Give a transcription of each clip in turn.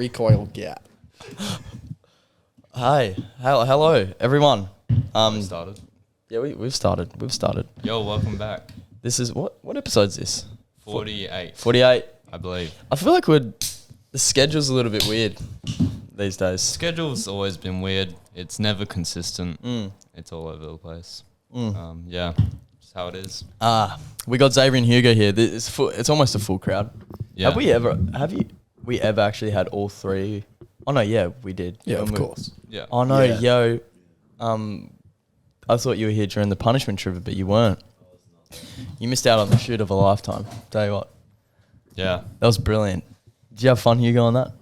recoil gap. Hi, hello, everyone. We started. Yeah, we've started. Yo, welcome back. This is what episode is this? 48, 48. I believe. I feel like the schedule's a little bit weird these days. Schedule's always been weird. It's never consistent. It's all over the place. Yeah, just how it is. We got Xavier and Hugo here. It's almost a full crowd. Yeah. Have we ever actually had all three? Oh no, yeah, we did. Yeah, of course. Yeah. Oh no, Yeah. I thought you were here during the punishment trivia, but you weren't. You missed out on the shoot of a lifetime. Tell you what, Yeah. that was brilliant. Did you have fun, Hugo, on that?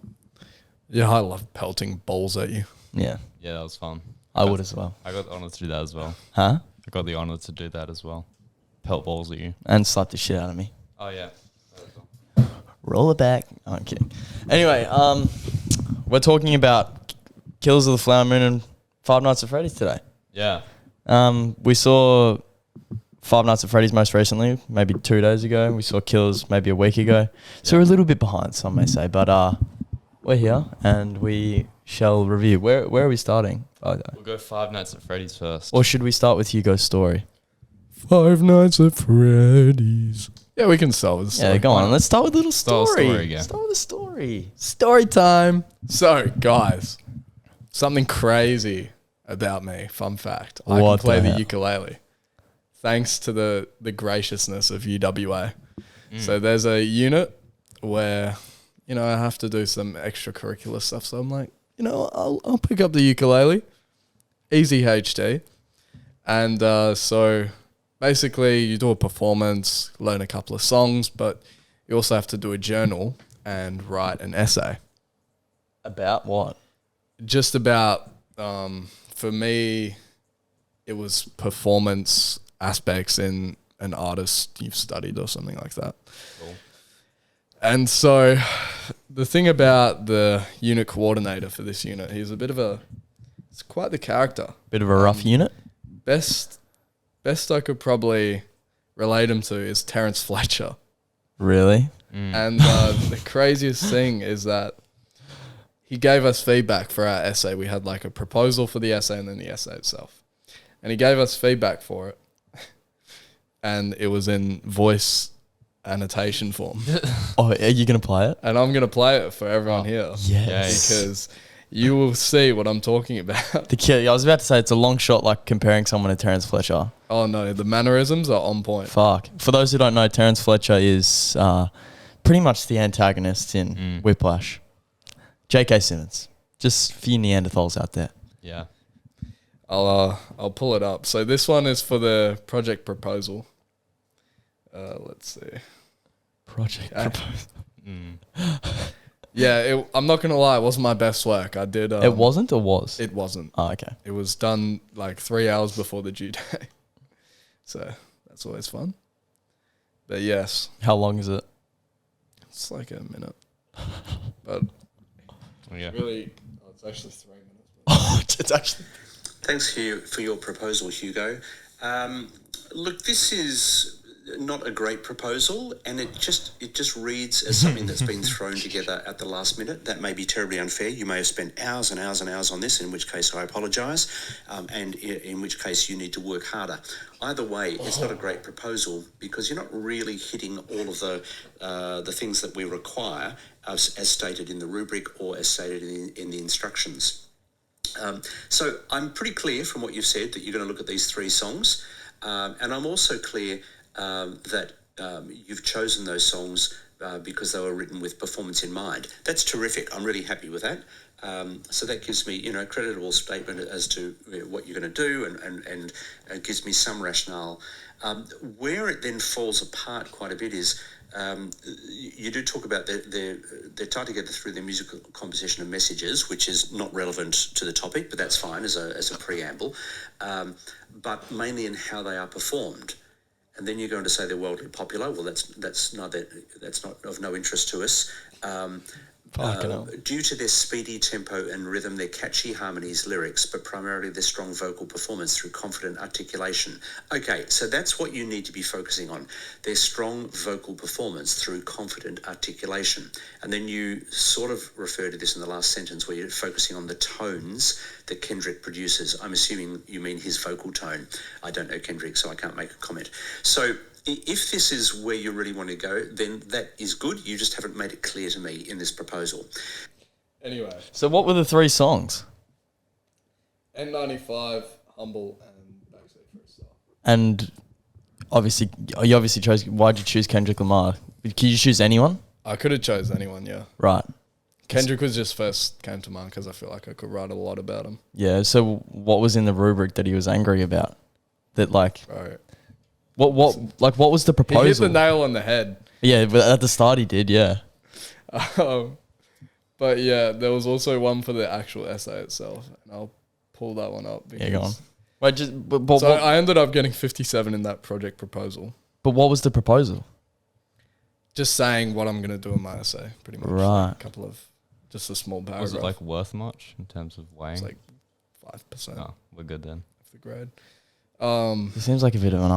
Yeah, I love pelting balls at you. Yeah, Yeah, that was fun. I would as well. I got the honour to do that as well. Huh? I got the honour to do that as well. Pelt balls at you. And slap the shit out of me. Oh, yeah. Roll it back. Oh, I'm kidding. Anyway, we're talking about Killers of the Flower Moon and Five Nights at Freddy's today. Yeah. We saw Five Nights at Freddy's most recently, maybe 2 days ago. We saw Killers maybe a week ago. So we're a little bit behind, some may say. But we're here and we shall review. Where are we starting? We'll go Five Nights at Freddy's first. Or should we start with Hugo's story? Five Nights at Freddy's. Yeah, we can start with the story. Yeah, go on. Let's start with a little Start story. with story again. Start with a story. Story time. So, guys, something crazy about me. Fun fact. I What can play the the hell? ukulele. Thanks to the graciousness of UWA. So there's a unit where, I have to do some extracurricular stuff. So I'm like, I'll pick up the ukulele. Easy HT. And so basically you do a performance, learn a couple of songs, but you also have to do a journal and write an essay. About what? Just about, for me, it was performance aspects in an artist you've studied or something like that. Cool. And so the thing about the unit coordinator for this unit, he's it's quite the character. Bit of a rough unit? Best I could probably relate him to is Terence Fletcher. Really? And the craziest thing is that he gave us feedback for our essay. We had like a proposal for the essay and then the essay itself. And he gave us feedback for it. And it was in voice annotation form. Oh, are you going to play it? And I'm going to play it for everyone here. Yes. Because you will see what I'm talking about. The kid, I was about to say it's a long shot like comparing someone to Terence Fletcher. Oh no, the mannerisms are on point. Fuck. For those who don't know, Terence Fletcher is pretty much the antagonist in Whiplash. J.K. Simmons. Just for you Neanderthals out there. Yeah. I'll pull it up. So this one is for the project proposal. Let's see. Project proposal. Yeah, I'm not gonna lie, it wasn't my best work. I did. It wasn't or was? It wasn't. Oh, okay. It was done like 3 hours before the due date. So that's always fun. But yes, How long is it? it's like a minute. But Yeah. really, it's actually 3 minutes. It's actually... Thanks for your proposal, Hugo. Look, this is not a great proposal, and it just reads as something that's been thrown together at the last minute. That may be terribly unfair. You may have spent hours and hours and hours on this, in which case I apologise, and in which case you need to work harder. Either way, it's not a great proposal because you're not really hitting all of the things that we require as stated in the rubric or as stated in the instructions. So I'm pretty clear from what you've said that you're going to look at these 3 songs, and I'm also clear that you've chosen those songs because they were written with performance in mind. That's terrific. I'm really happy with that. So that gives me, a creditable statement as to what you're going to do and gives me some rationale. Where it then falls apart quite a bit is you do talk about they're tied together through their musical composition and messages, which is not relevant to the topic, but that's fine as a preamble, but mainly in how they are performed. And then you're going to say they're worldly popular. Well, that's not of no interest to us. Fucking hell. Due to their speedy tempo and rhythm, their catchy harmonies, lyrics, but primarily their strong vocal performance through confident articulation. Okay, so that's what you need to be focusing on. Their strong vocal performance through confident articulation. And then you sort of refer to this in the last sentence where you're focusing on the tones that Kendrick produces. I'm assuming you mean his vocal tone. I don't know Kendrick, so I can't make a comment. So if this is where you really want to go, then that is good. You just haven't made it clear to me in this proposal. Anyway, So what were the 3 songs? N95, Humble, and Backseat for a Star. And obviously, you obviously chose. Why'd you choose Kendrick Lamar? Could you choose anyone? I could have chose anyone, yeah. Right. Kendrick was just first came to mind because I feel like I could write a lot about him. Yeah. So what was in the rubric that he was angry about? That like Right. what was the He proposal? hit the nail on the head. Yeah, but at the start he did. Yeah. But yeah, there was also one for the actual essay itself, and I'll pull that one up. Yeah, go on. because- Wait, but So I ended up getting 57 in that project proposal. what was the proposal? Just saying what I'm going to do in my essay, pretty much. Right. Like a couple of, just a small paragraph. Was it like worth much in terms of weighing? It's like 5% Oh, we're good then. of the grade. It seems like a bit of an.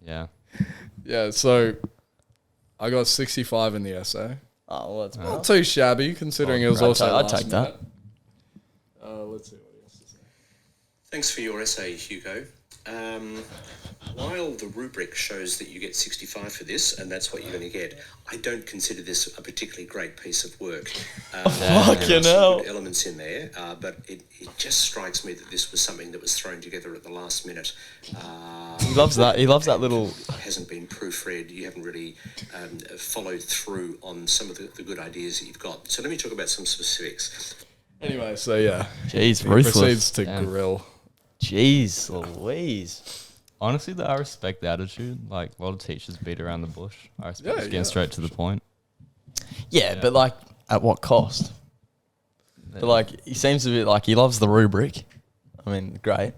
Yeah. Yeah, so I got 65 in the essay. Oh, well, that's Not too shabby, considering it was I'd also ta- I'd last take that. minute. Let's see what he has to say. Thanks for your essay, Hugo. While the rubric shows that you get 65 for this, and that's what you're going to get, I don't consider this a particularly great piece of work. There are Fucking some hell. good elements in there, but it just strikes me that this was something that was thrown together at the last minute. He loves that. He loves that little. Hasn't been proofread. You haven't really followed through on some of the good ideas that you've got. So let me talk about some specifics. Anyway, so yeah. Jeez, He ruthless. proceeds to Damn. grill. Jeez, Louise. Honestly, though, I respect the attitude. Like, a lot of teachers beat around the bush. I respect Yeah, just getting yeah, straight to the point. Yeah, but like, at what cost? But like, he seems to be like he loves the rubric. I mean, great.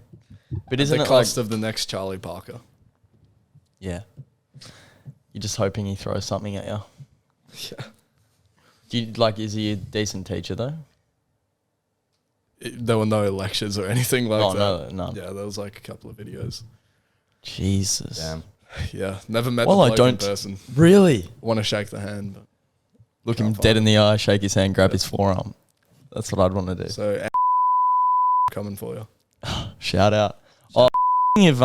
But isn't The it cost like? of the next Charlie Parker. Yeah. You're just hoping he throws something at you. Yeah. Do you like? Is he a decent teacher though? There were no lectures or anything like Oh, that. no. Yeah, there was like a couple of videos. Jesus. Damn. Yeah, never met Well, the I bloke in don't- person. Really? Want to shake the hand, but Look him Can't dead find in the eye, shake his hand, grab his forearm. That's what I'd want to do. so coming for you. Shout out. Oh, if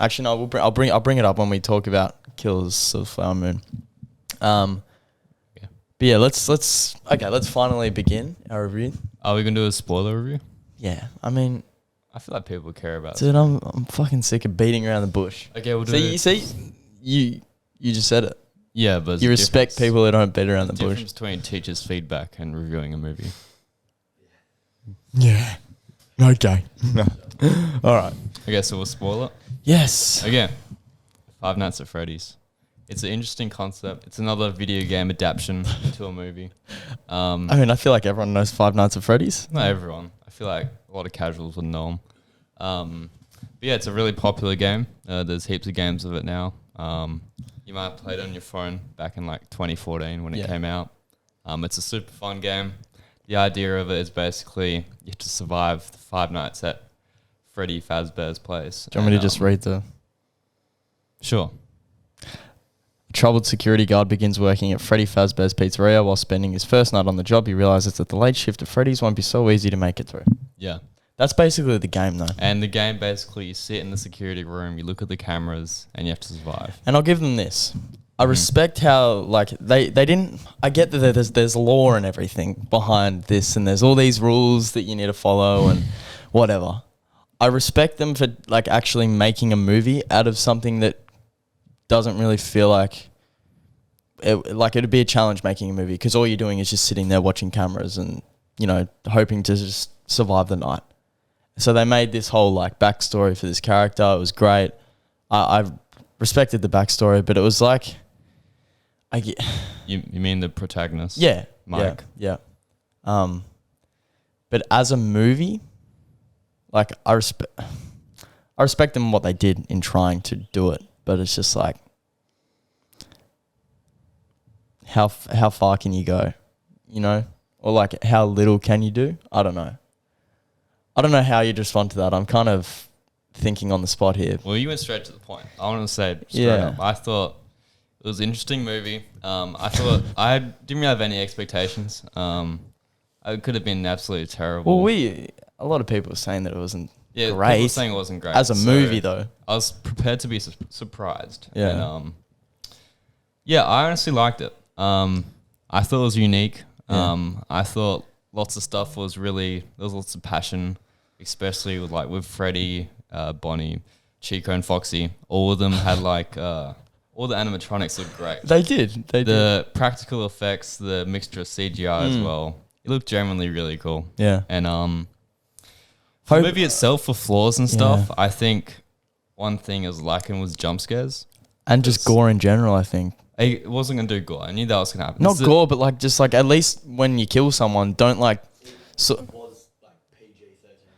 actually no, I'll bring it up when we talk about Killers of the Flower Moon. Yeah. But yeah, let's finally begin our review. Are we going to do a spoiler review? Yeah, I mean, I feel like people care about dude, I'm fucking sick of beating around the bush. Okay, we'll do You just said it. Yeah, but there's You a respect difference. people that don't beat around the bush. Difference between teachers' feedback and reviewing a movie. Yeah. Okay. All right. Okay, so we'll spoil it. Yes. Okay, Five Nights at Freddy's. It's an interesting concept. It's another video game adaptation to a movie. I mean, I feel like everyone knows Five Nights at Freddy's. Not everyone. I feel like a lot of casuals would know them. But yeah, it's a really popular game. There's heaps of games of it now. You might have played it on your phone back in like 2014 when it came out. It's a super fun game. The idea of it is basically you have to survive the 5 nights at Freddy Fazbear's place. Do you want me to just read the... Sure. A troubled security guard begins working at Freddy Fazbear's Pizzeria. While spending his first night on the job, he realizes that the late shift at Freddy's won't be so easy to make it through. Yeah. That's basically the game, though. And the game basically, you sit in the security room, you look at the cameras, and you have to survive. And I'll give them this. I respect how, like, they didn't... I get that there's law and everything behind this, and there's all these rules that you need to follow and whatever. I respect them for, like, actually making a movie out of something that doesn't really feel like... it'd be a challenge making a movie, because all you're doing is just sitting there watching cameras and, you know, hoping to just survive the night. So they made this whole, like, backstory for this character. It was great. I respected the backstory, but it was like... You mean the protagonist? Yeah. Mike. Yeah. But as a movie, like, I respect them what they did in trying to do it, but it's just like, how far can you go you know, or like how little can you do? I don't know. I don't know how you'd respond to that. I'm kind of thinking on the spot here. Well, you went straight to the point. I want to say straight Yeah. up. I thought it was an interesting movie. I thought I didn't really have any expectations. It could have been absolutely terrible. Well, a lot of people were saying that it wasn't people were great saying it wasn't great as a so movie, though. I was prepared to be surprised. Yeah. And, yeah, I honestly liked it. I thought it was unique. I thought lots of stuff was there was lots of passion, especially with Freddy, Bonnie, Chico, and Foxy. All of them had all the animatronics looked great. They did. The practical effects, the mixture of CGI as well. It looked genuinely really cool. Yeah. And for the movie itself, for flaws and stuff, Yeah. I think one thing I was lacking was jump scares. And just gore in general, I think. It wasn't going to do gore. I knew that was going to happen. Not gore, but like just like at least when you kill someone, don't like. So,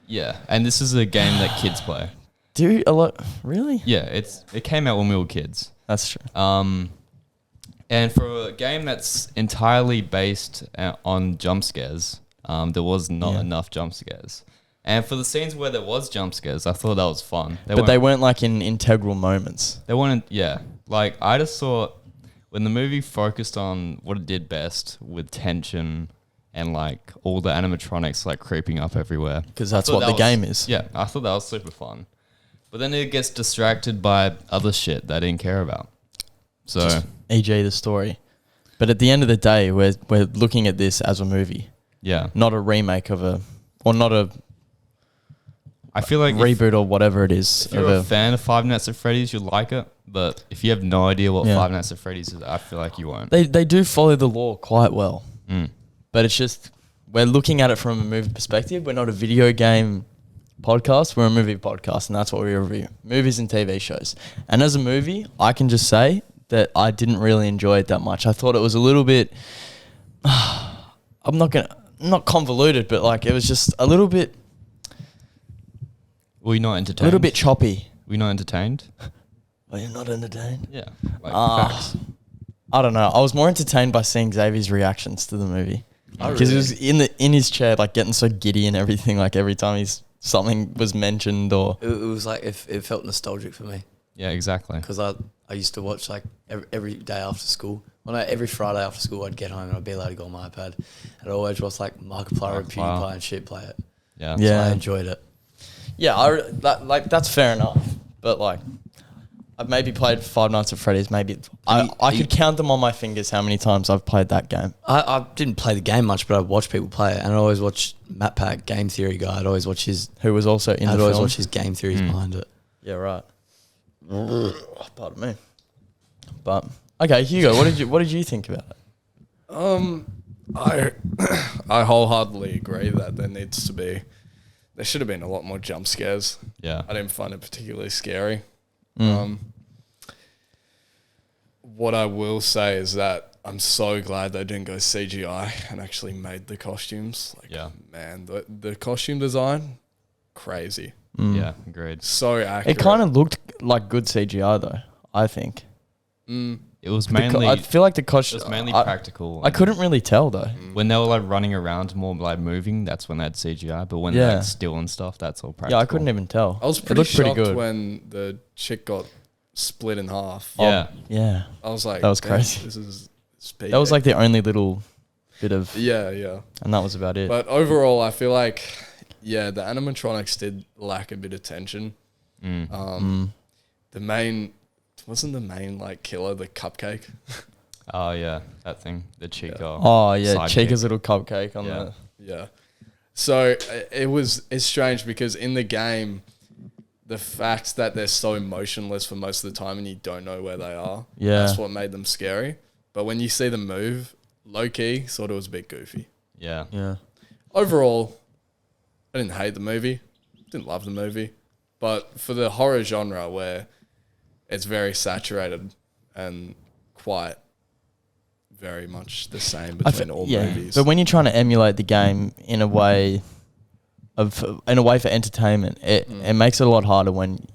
Yeah, and this is a game that kids play. do a lot. Really? Yeah, it came out when we were kids. That's true. And for a game that's entirely based on jump scares, there was not enough jump scares. And for the scenes where there was jump scares, I thought that was fun. But they weren't like in integral moments. They weren't, yeah. Like, I just thought when the movie focused on what it did best with tension and like all the animatronics like creeping up everywhere. Because that's what the game is. Yeah, I thought that was super fun. But then it gets distracted by other shit that I didn't care about. So, E.g. the story. But at the end of the day, we're looking at this as a movie, yeah. not a remake or not a I feel like reboot or whatever it is. if you're a fan of Five Nights at Freddy's, you'll like it. But if you have no idea what Five Nights at Freddy's is, I feel like you won't. They do follow the law quite well. Mm. But it's just, we're looking at it from a movie perspective. We're not a video game podcast. We're a movie podcast, and that's what we review. Movies and TV shows. And as a movie, I can just say that I didn't really enjoy it that much. I thought it was a little bit, not convoluted, but like it was just a little bit. Were you not entertained? A little bit choppy. Were you not entertained? Are you not entertained? Yeah. Like facts. I don't know. I was more entertained by seeing Xavier's reactions to the movie. Because he was in his chair, like getting so giddy and everything, like every time something was mentioned or... It was like, it felt nostalgic for me. Yeah, exactly. Because I used to watch like every day after school. Well, no, every Friday after school I'd get home and I'd be allowed to go on my iPad. And I'd always watch like Markiplier and PewDiePie and shit play it. Yeah. So I enjoyed it. Yeah, that's fair enough. But like, I've maybe played Five Nights at Freddy's. Maybe I could count them on my fingers how many times I've played that game. I didn't play the game much, but I watched people play it, and I always watch Matt Pack, Game Theory guy. I'd always watch his. Who was also in the I'd film. always watch his game theories behind it. Yeah, right. Pardon me. But okay, Hugo, what did you think about it? I wholeheartedly agree that there should have been a lot more jump scares. Yeah. I didn't find it particularly scary. What I will say is that I'm so glad they didn't go CGI and actually made the costumes. Like, Yeah. man, the costume design, crazy. Yeah, agreed. So accurate. It kind of looked like good CGI though, I think. It was mainly I feel like the it costume... was mainly practical. I couldn't really tell though. When they were like running around more like moving, that's when they had CGI. But when they're like still and stuff, that's all practical. Yeah, I couldn't even tell. I was It pretty looked shocked good. when the chick got split in half. Yeah. Yeah. I was like, That was "Damn, crazy." This is That was like the only little bit of... yeah. And that was about it. But overall, I feel like, yeah, the animatronics did lack a bit of tension. Wasn't the main like killer the cupcake? Oh yeah, that thing, the Chico. Oh yeah, sidekick. Chica's little cupcake on Yeah. the... Yeah. So it's strange because in the game, the fact that they're so motionless for most of the time and you don't know where they are, Yeah. that's what made them scary. But when you see them move, low key, sort of was a bit goofy. Yeah. Yeah. Overall, I didn't hate the movie, didn't love the movie, but for the horror genre where it's very saturated and quite very much the same between all movies. But when you're trying to emulate the game in a way for entertainment, it makes it a lot harder when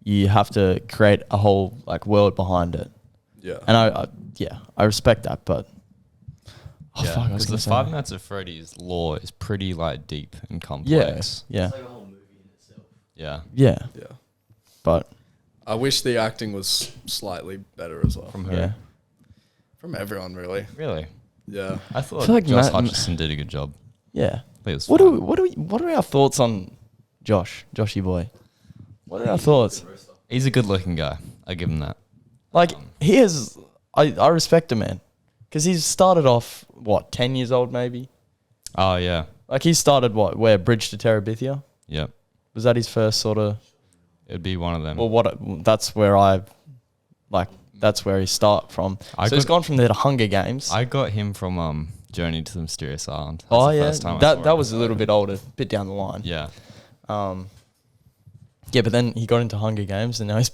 you have to create a whole like world behind it. Yeah. And I respect that, but Oh, fuck, I was because gonna the say. Five Nights at Freddy's lore is pretty like deep and Yeah, complex. yeah, It's like a whole movie in itself. Yeah. yeah. Yeah. But I wish the acting was slightly better as well. From who? yeah, From everyone, really. Really? Yeah. I thought feel like Josh Matt- Hutcherson did a good job. yeah. But it was What fun. what are our thoughts on Joshy boy? What are our thoughts? He's a good looking guy. I give him that. Like he has, I respect him, man, because he's started off what 10 years old maybe. Oh yeah. Like he started where Bridge to Terabithia. Yep. Was that his first sort of? It'd be one of them. Well, that's where that's where he start from. I So he's got- gone from there to Hunger Games. I got him from Journey to the Mysterious Island. That's oh the yeah, first time I saw that him. was a little bit older, bit down the line. Yeah. Yeah, but then he got into Hunger Games, and now he's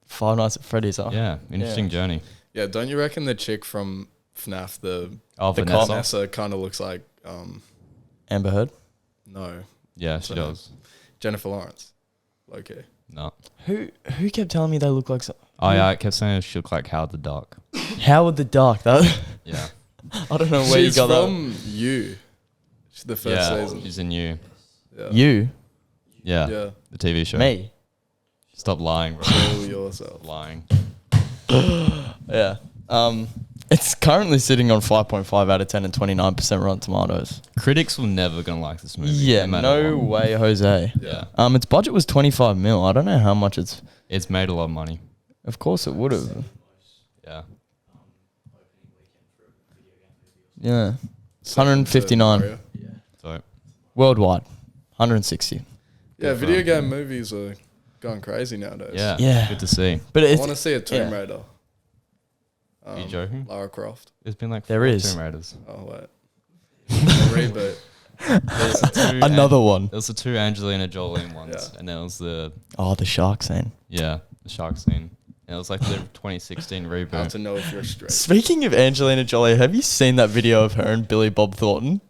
Five Nights at Freddy's. Oh. Yeah. Interesting journey. Yeah, don't you reckon the chick from FNAF, the Oh, The Vanessa. Vanessa, kind of looks like, Amber Heard. no, Yeah, she So- does. Jennifer Lawrence. Okay. No. Who kept telling me they look like Oh yeah, I kept saying she looked like Howard the Duck. Howard the Duck? That Yeah. I don't know where She's you got from You. She's the first Yeah. season. She's in You. Yeah. that. You, Yeah. Yeah. The TV show. me. Stop lying, bro. Kill yourself. Lying. Yeah. It's currently sitting on 5.5 out of 10 and 29% Rotten Tomatoes. Critics were never gonna like this movie. Yeah, matter no what. way, Jose. Yeah. Its budget was 25 mil. I don't know how much it's. It's made a lot of money. Of course, it would have. Yeah. Yeah. 159 Mario. So worldwide. 160. Yeah, video game movies are going crazy nowadays. yeah. Yeah. Good to see. But I it's, want to see a Tomb yeah. Raider. Are you joking? Lara Croft. There's been like There 4 is. Tomb Raiders. Oh, wait. Reboot. There's the two another one. There was the 2 Angelina Jolie ones, Yeah. and then it was the The shark scene. the shark scene. And it was like the 2016 How reboot. to know if you're straight. Speaking of Angelina Jolie, have you seen that video of her and Billy Bob Thornton?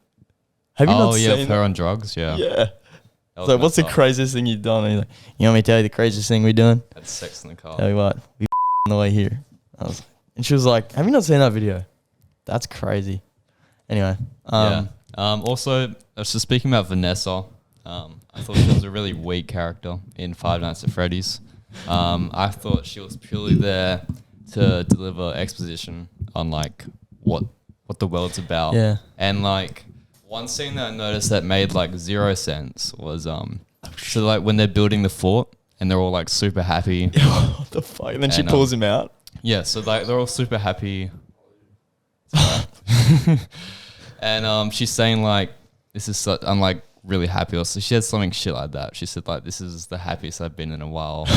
Have you not Oh yeah, seen her on drugs. Yeah. Yeah. That was So what's the messed up. craziest thing you've done? And he's like, you want me to tell you the craziest thing we're doing? Had sex in the car. Tell you what, we on the way here. And she was like, have you not seen that video? That's crazy. Anyway. Yeah. Also, so speaking about Vanessa, I thought she was a really weak character in Five Nights at Freddy's. I thought she was purely there to deliver exposition on like what the world's about. Yeah. And like one scene that I noticed that made like 0 sense was so like when they're building the fort and they're all like super happy. What the fuck? And then she And, pulls him out. Yeah, so like they're all super happy. And she's saying like this is I'm like really happy, or so she had something shit like that. She said like this is the happiest I've been in a while.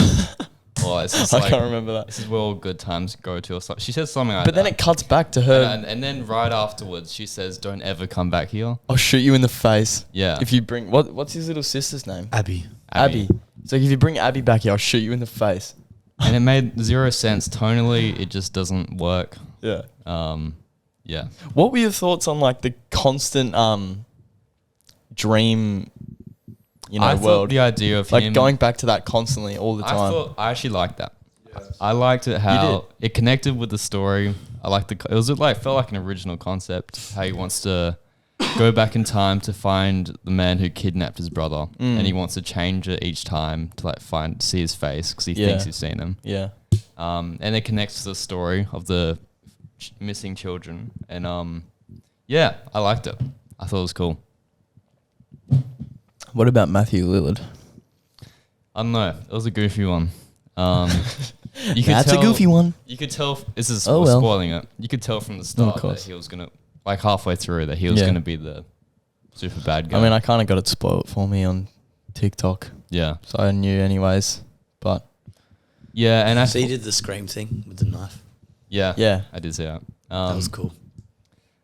Or it's just I like can't remember that. this is where all good times go to, or something. She says something like But that. then it cuts back to her. and then right afterwards she says don't ever come back here. I'll shoot you in the face. Yeah. If you bring what's his little sister's name? Abby. Abby. So if you bring Abby back here, I'll shoot you in the face. And it made 0 sense tonally. It just doesn't work. Yeah. Yeah. What were your thoughts on like the constant dream, I world? thought the idea of like him going back to that constantly all the time. I actually liked that. I liked it how it connected with the story. I liked it was like felt like an original concept. How he wants to go back in time to find the man who kidnapped his brother, and he wants to change it each time to like see his face because he thinks he's seen him. Yeah. And it connects to the story of the missing children, and yeah, I liked it. I thought it was cool. What about Matthew Lillard? I don't know. It was a goofy one. You could That's tell, a goofy one. You could tell. This is Oh, well. spoiling it. You could tell from the start that course. he was gonna, like halfway through, that he was Yeah. gonna be the super bad guy. I mean, I kind of got it spoiled for me on TikTok, yeah, so I knew anyways. But yeah, and I So you did the scream thing with the knife. yeah, I did see that. That was cool.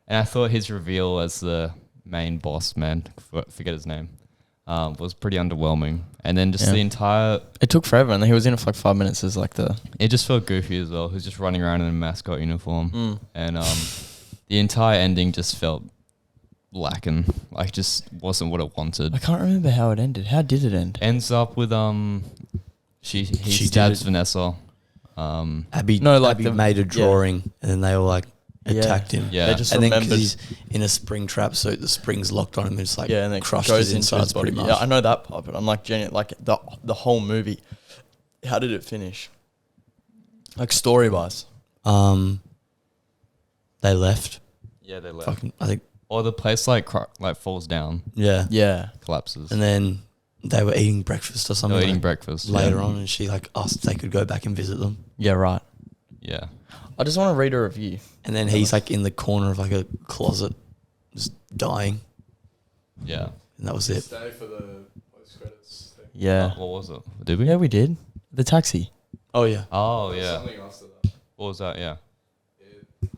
And I thought his reveal as the main boss man, forget his name, was pretty underwhelming. And then just Yeah. the entire, it took forever, and he was in it for like 5 minutes as like the it just felt goofy as well. He was just running around in a mascot uniform, Mm. and the entire ending just felt lacking. Like just wasn't what it wanted. I can't remember how it ended. How did it end? Ends up with he She stabs did it. Vanessa. Abby, No, like Abby the- made a drawing, and then they were like, attacked him. Yeah. They just And then 'cause remembered. he's in a spring trap, so the spring's locked on him and it's like Yeah, and then crushed goes his into insides his body. pretty much. Yeah, I know that part, but I'm like, genuine, like the whole movie. How did it finish? Like story wise. They left. Yeah, they left. Fucking, I think. Or the place like falls down, Yeah. Yeah. collapses. And then they were eating breakfast or They something. were eating like, breakfast later yeah. on, and she like asked if they could go back and visit them. Yeah, right. Yeah. I just want to read a review. And then he's like in the corner of like a closet, just dying, Yeah. and that was it. Stay for the post credits thing. Yeah. What was it? Did we? Yeah, we did. The taxi. Oh yeah. Oh There's yeah. something after that. What was that? Yeah. If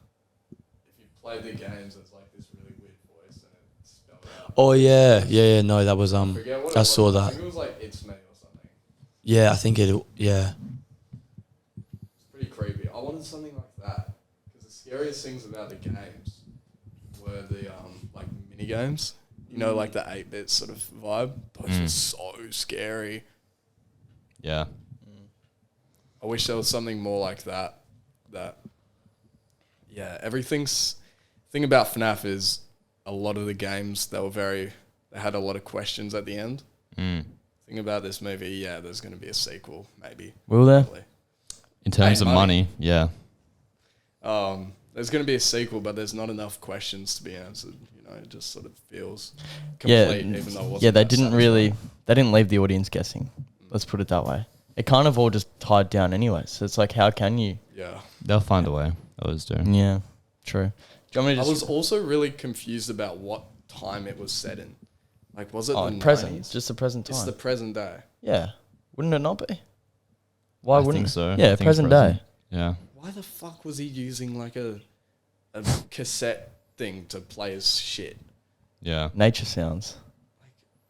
you play the games, it's like this really weird voice and it's spelled out. Oh yeah. No, that was Forget what it I was. saw I that. think it was like It's Me or something. Yeah, I think it. Yeah. It's pretty creepy. I wanted something like that because the scariest things about the games were the like mini games. You know, like the 8-bit sort of vibe. Those were so scary. Yeah. I wish there was something more like that. Yeah, everything's thing about FNAF is a lot of the games they had a lot of questions at the end. Thing about this movie, yeah, there's going to be a sequel, maybe. Will there? Probably. In terms Hey, of money, yeah. There's going to be a sequel, but there's not enough questions to be answered. You know, it just sort of feels Yeah. complete, even though it wasn't Yeah, they that didn't satisfying. they didn't leave the audience guessing. Let's put it that way. It kind of all just tied down anyway. So it's like, how can you? Yeah. They'll find a way. They always do. Yeah, true. Do you want me to I just... was also really confused about what time it was set in. Like, was it the present. 90s? Just the present time. It's the present day. Yeah. Wouldn't it not be? Why I wouldn't think so. I Yeah, think present day. Yeah. Why the fuck was he using like a cassette thing to play his shit? Yeah. Nature sounds.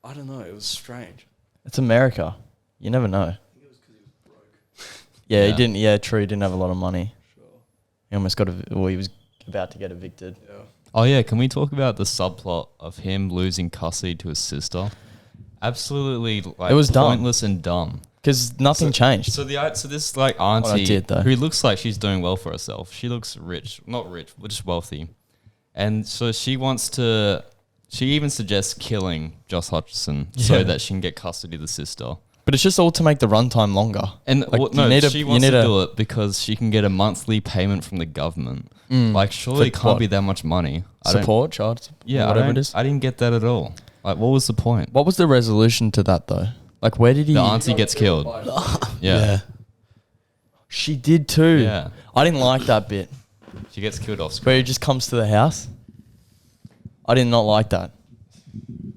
I don't know. It was strange. It's America. You never know. Yeah, he Yeah. didn't. Yeah, true. He didn't have a lot of money. Sure. He almost he was about to get evicted. Yeah. Oh yeah, can we talk about the subplot of him losing custody to his sister? Absolutely, like It was dumb. pointless and dumb. Because nothing changed. So this like auntie did, though. who looks like she's doing well for herself. She looks rich, not rich, but just wealthy, and so she wants to. She even suggests killing Josh Hutcherson so Yeah. that she can get custody of the sister. But it's just all to make the runtime longer. And Like, you no, need a- she you wants to need a- do it because she can get a monthly payment from the government. Like, surely it For can't what? be that much money. I don't- Support, child support, Yeah, whatever it is. I didn't get that at all. Like, what was the point? What was the resolution to that though? Like, where did he? The auntie gets killed. Yeah. She did too. Yeah. I didn't like that bit She gets killed off where screen. he just comes to the house. I did not like that.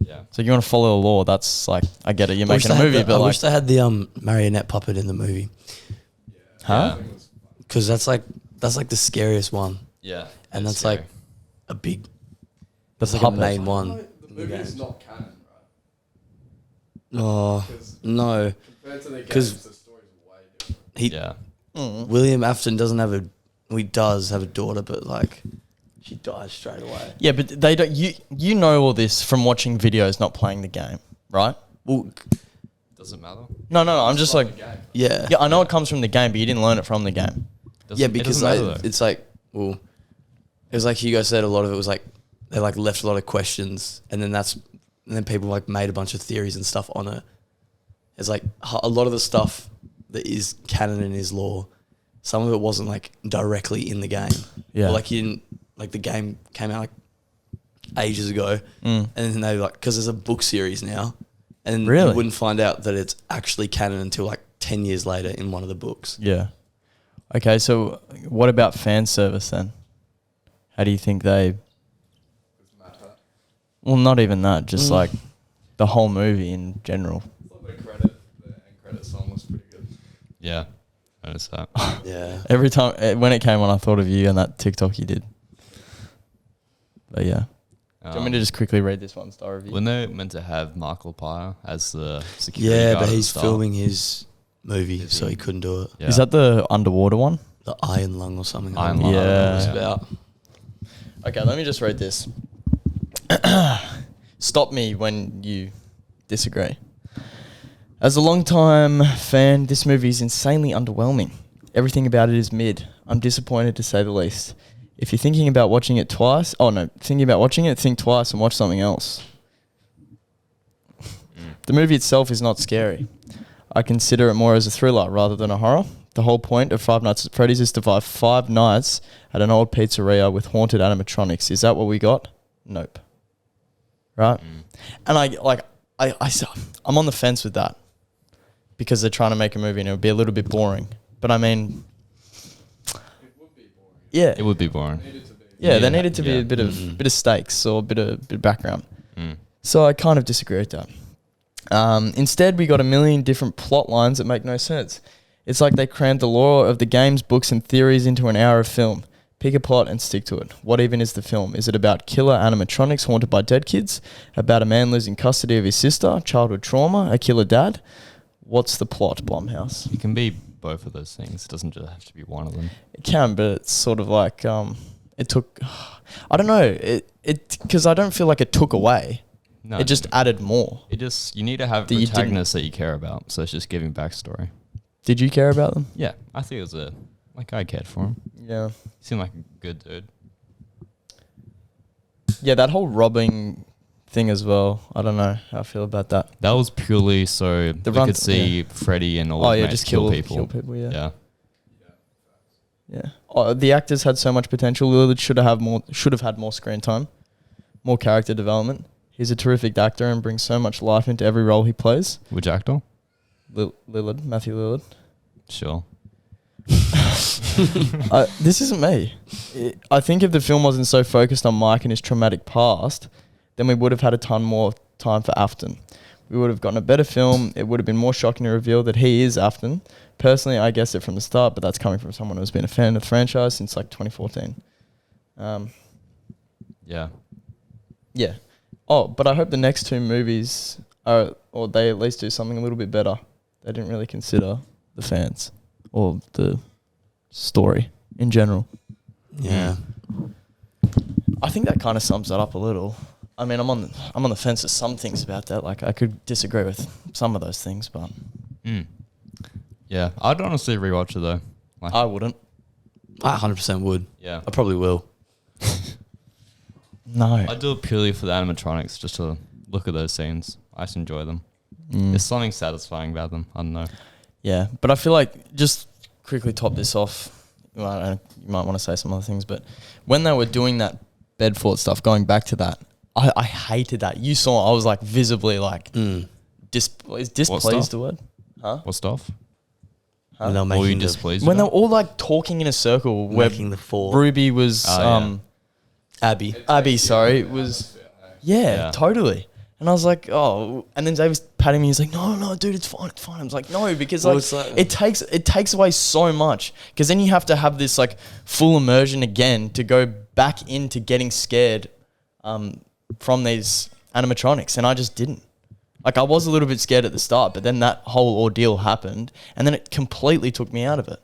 Yeah. So you want to follow the law? That's like, I get it. You're I wish making a they had movie, the- but I like, wish they had the marionette puppet in the movie, huh? because that's like the scariest one, Yeah. and it's that's like scary. a big. The That's like a puppet. main one. The movie's not canon, right? Oh no, Compared to the 'Cause- games, the story's way different. he Yeah. William Afton doesn't have a. He does have a daughter, but like, she dies straight away. Yeah, but they don't. You know all this from watching videos, not playing the game, right? Well, Doesn't matter. No. I'm just like, yeah, yeah, I know it comes from the game, but you didn't learn it from the game. yeah, It because doesn't matter, though. it's like, well, it was like Hugo said. A lot of it was like they like left a lot of questions, and then people like made a bunch of theories and stuff on it. It's like a lot of the stuff that is canon in his lore. Some of it wasn't like directly in the game. Yeah. Or, like you didn't like the game came out like ages ago, and then they like because there's a book series now, and Really? you wouldn't find out that it's actually canon until like 10 years later in one of the books. Yeah. Okay, so what about fan service then? How do you think they? Well, not even that. Just like the whole movie in general. The end credit song was pretty good. Yeah. Notice that. Yeah. Every time when it came on, I thought of you and that TikTok you did. But yeah. Do you want me to just quickly read this one star review? When they meant to have Mark Lapire as the security Yeah, guard but at the he's start. filming his movie, so he couldn't do it. Yeah. Is that the underwater one? The Iron Lung or something. I Iron don't know Lung. what it was Yeah. about. Okay, let me just read this. Stop me when you disagree. As a long-time fan, this movie is insanely underwhelming. Everything about it is mid. I'm disappointed to say the least. If you're thinking about watching it twice, thinking about watching it, think twice and watch something else. The movie itself is not scary. I consider it more as a thriller rather than a horror. The whole point of Five Nights at Freddy's is to survive 5 nights at an old pizzeria with haunted animatronics. Is that what we got? Nope. Right? And I'm on the fence with that because they're trying to make a movie and it would be a little bit boring. But I mean, yeah, It would be boring. there needed to be a bit of stakes or a bit of background. So I kind of disagree with that. Instead, we got a million different plot lines that make no sense. It's like they crammed the lore of the games, books, and theories into an hour of film. Pick a plot and stick to it. What even is the film? Is it about killer animatronics haunted by dead kids? About a man losing custody of his sister? Childhood trauma? A killer dad? What's the plot, Blumhouse? It can be both of those things. It doesn't just have to be one of them. It can, but it's sort of like it took. I don't know. It because I don't feel like it took away. No, It just added more. you need to have That you didn't- protagonists that you care about. So it's just giving backstory. Did you care about them? Yeah, I think it was I cared for him. Yeah. He seemed like a good dude. Yeah, that whole robbing thing as well. I don't know how I feel about that. That was purely so we run- could see Freddy and all Oh his yeah, mates just kill people. people. Yeah. Yeah. Yeah. Oh, the actors had so much potential. Lillard should have had more screen time, more character development. He's a terrific actor and brings so much life into every role he plays. Which actor? Lillard, Matthew Lillard. Sure. This isn't me. I think if the film wasn't so focused on Mike and his traumatic past, then we would have had a ton more time for Afton. We would have gotten a better film. It would have been more shocking to reveal that he is Afton. Personally, I guessed it from the start, but that's coming from someone who's been a fan of the franchise since like 2014. Yeah. Yeah. Oh, but I hope the next 2 movies they at least do something a little bit better. They didn't really consider the fans or the story in general. Yeah. I think that kind of sums that up a little. I mean, I'm on the fence with some things about that. Like I could disagree with some of those things, but Yeah, I'd honestly rewatch it though. Like, I wouldn't. I 100% would. yeah, I probably will. No. I'd do it purely for the animatronics, just to look at those scenes. I just enjoy them. There's something satisfying about them. I don't know. Yeah, but I feel like just quickly top this off. Well, you might want to say some other things, but when they were doing that Bedford stuff, going back to that, I hated that. You saw, I was like visibly like, is displeased the word? Huh? What stuff? When they were What were you making displeased When they about? were all like talking in a circle where making the 4. Ruby was, Abby. Abby, sorry, was, Yeah. totally. And I was like, oh, and then Dave was patting me. He's like, no, dude, it's fine. I was like, no, because Well, like, it's like- it takes away so much. Because then you have to have this like full immersion again to go back into getting scared from these animatronics, and I just didn't. Like I was a little bit scared at the start, but then that whole ordeal happened, and then it completely took me out of it.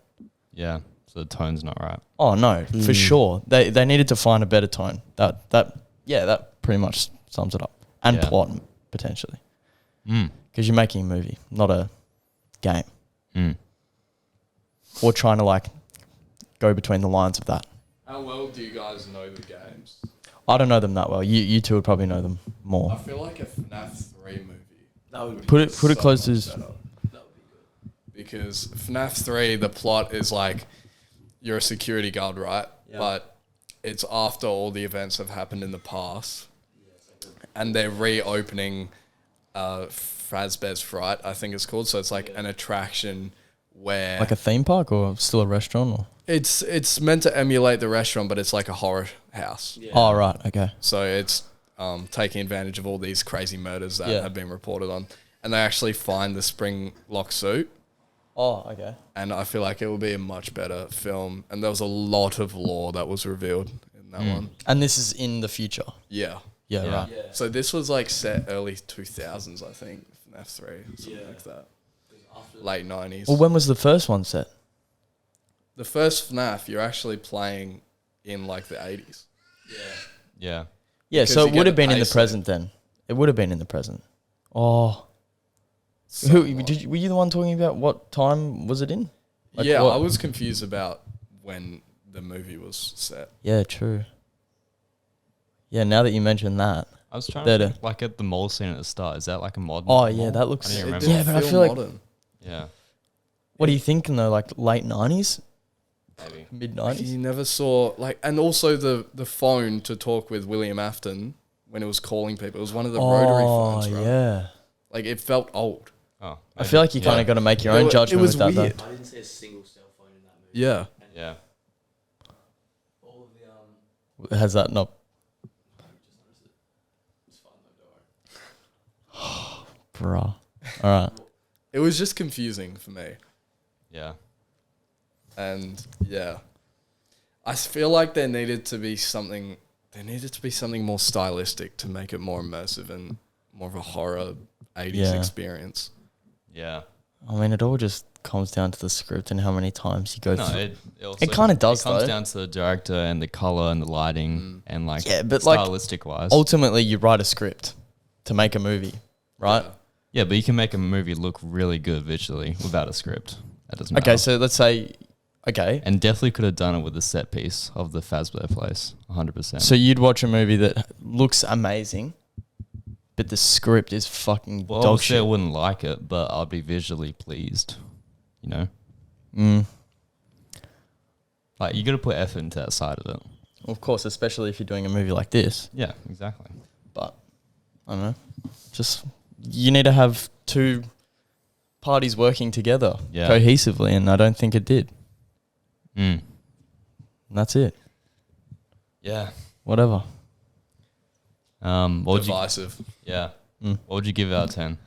Yeah, so the tone's not right. Oh no, for sure. They needed to find a better tone. That pretty much sums it up. And Yeah. plot potentially, because you're making a movie, not a game, or trying to like go between the lines of that. How well do you guys know the games? I don't know them that well. You two would probably know them I more. feel like a FNAF 3 movie. That would be Put it close to much his. better. Because FNAF 3, the plot is like you're a security guard, right? Yeah. But it's after all the events have happened in the past. And they're reopening Fazbear's Fright, I think it's called. So it's like an attraction where Like a theme park or still a restaurant? Or? it's meant to emulate the restaurant, but it's like a horror house. Yeah. Oh, right. Okay. So it's taking advantage of all these crazy murders that Yeah. have been reported on. And they actually find the spring lock suit. Oh, okay. And I feel like it will be a much better film. And there was a lot of lore that was revealed in that one. And this is in the future. Yeah. Yeah, Yeah. right. So this was like set early 2000s, I think, FNAF 3, something like that. Late 90s. Well, when was the first one set? The first FNAF, you're actually playing in like the 80s. Yeah. Yeah, Because so you it get would have the been in the pace present then. It would have been in the present. Oh. Who were you the one talking about what time was it in? Like yeah, what? I was confused about when the movie was set. Yeah, true. Yeah, now that you mention that. I was trying That, to think, like at the mall scene at the start. Is that like a modern? Oh, mall? yeah, that looks... I didn't It remember. didn't Yeah, but I feel feel like... modern. Yeah, What are you thinking, though? Like, late 90s? maybe. Mid-90s? You never saw like, and also the phone to talk with William Afton when it was calling people. It was one of the rotary phones, right? Yeah. Like it felt old. Oh, I feel like you kind of got to make your It own wa- judgment it was with that, weird. though. I didn't see a single cell phone in that movie. Yeah. Yeah. All of the Has that not... it's fine though, don't worry. Bruh. All right. It was just confusing for me. Yeah. And yeah, I feel like there needed to be something more stylistic to make it more immersive and more of a horror 80s Yeah. experience. Yeah. I mean, it all just comes down to the script and how many times you go No, through. it also, It kinda does, It comes though. down to the director and the color and the lighting and like Yeah, but, like, stylistic wise. Ultimately, you write a script to make a movie, right? Yeah. Yeah, but you can make a movie look really good visually without a script. That doesn't matter. Okay, so let's say... Okay. And definitely could have done it with a set piece of the Fazbear place, 100%. So you'd watch a movie that looks amazing, but the script is fucking well, dog obviously I shit. wouldn't like it, but I'd be visually pleased. You know, Mm. like you got to put effort into that side of it. Of course, especially if you're doing a movie like this. Yeah, exactly. But I don't know. Just you need to have two parties working together Yeah. cohesively, and I don't think it did. Mm. And that's it. Yeah. Whatever. What would you? Divisive. Yeah. Mm. What would you give it out of 10?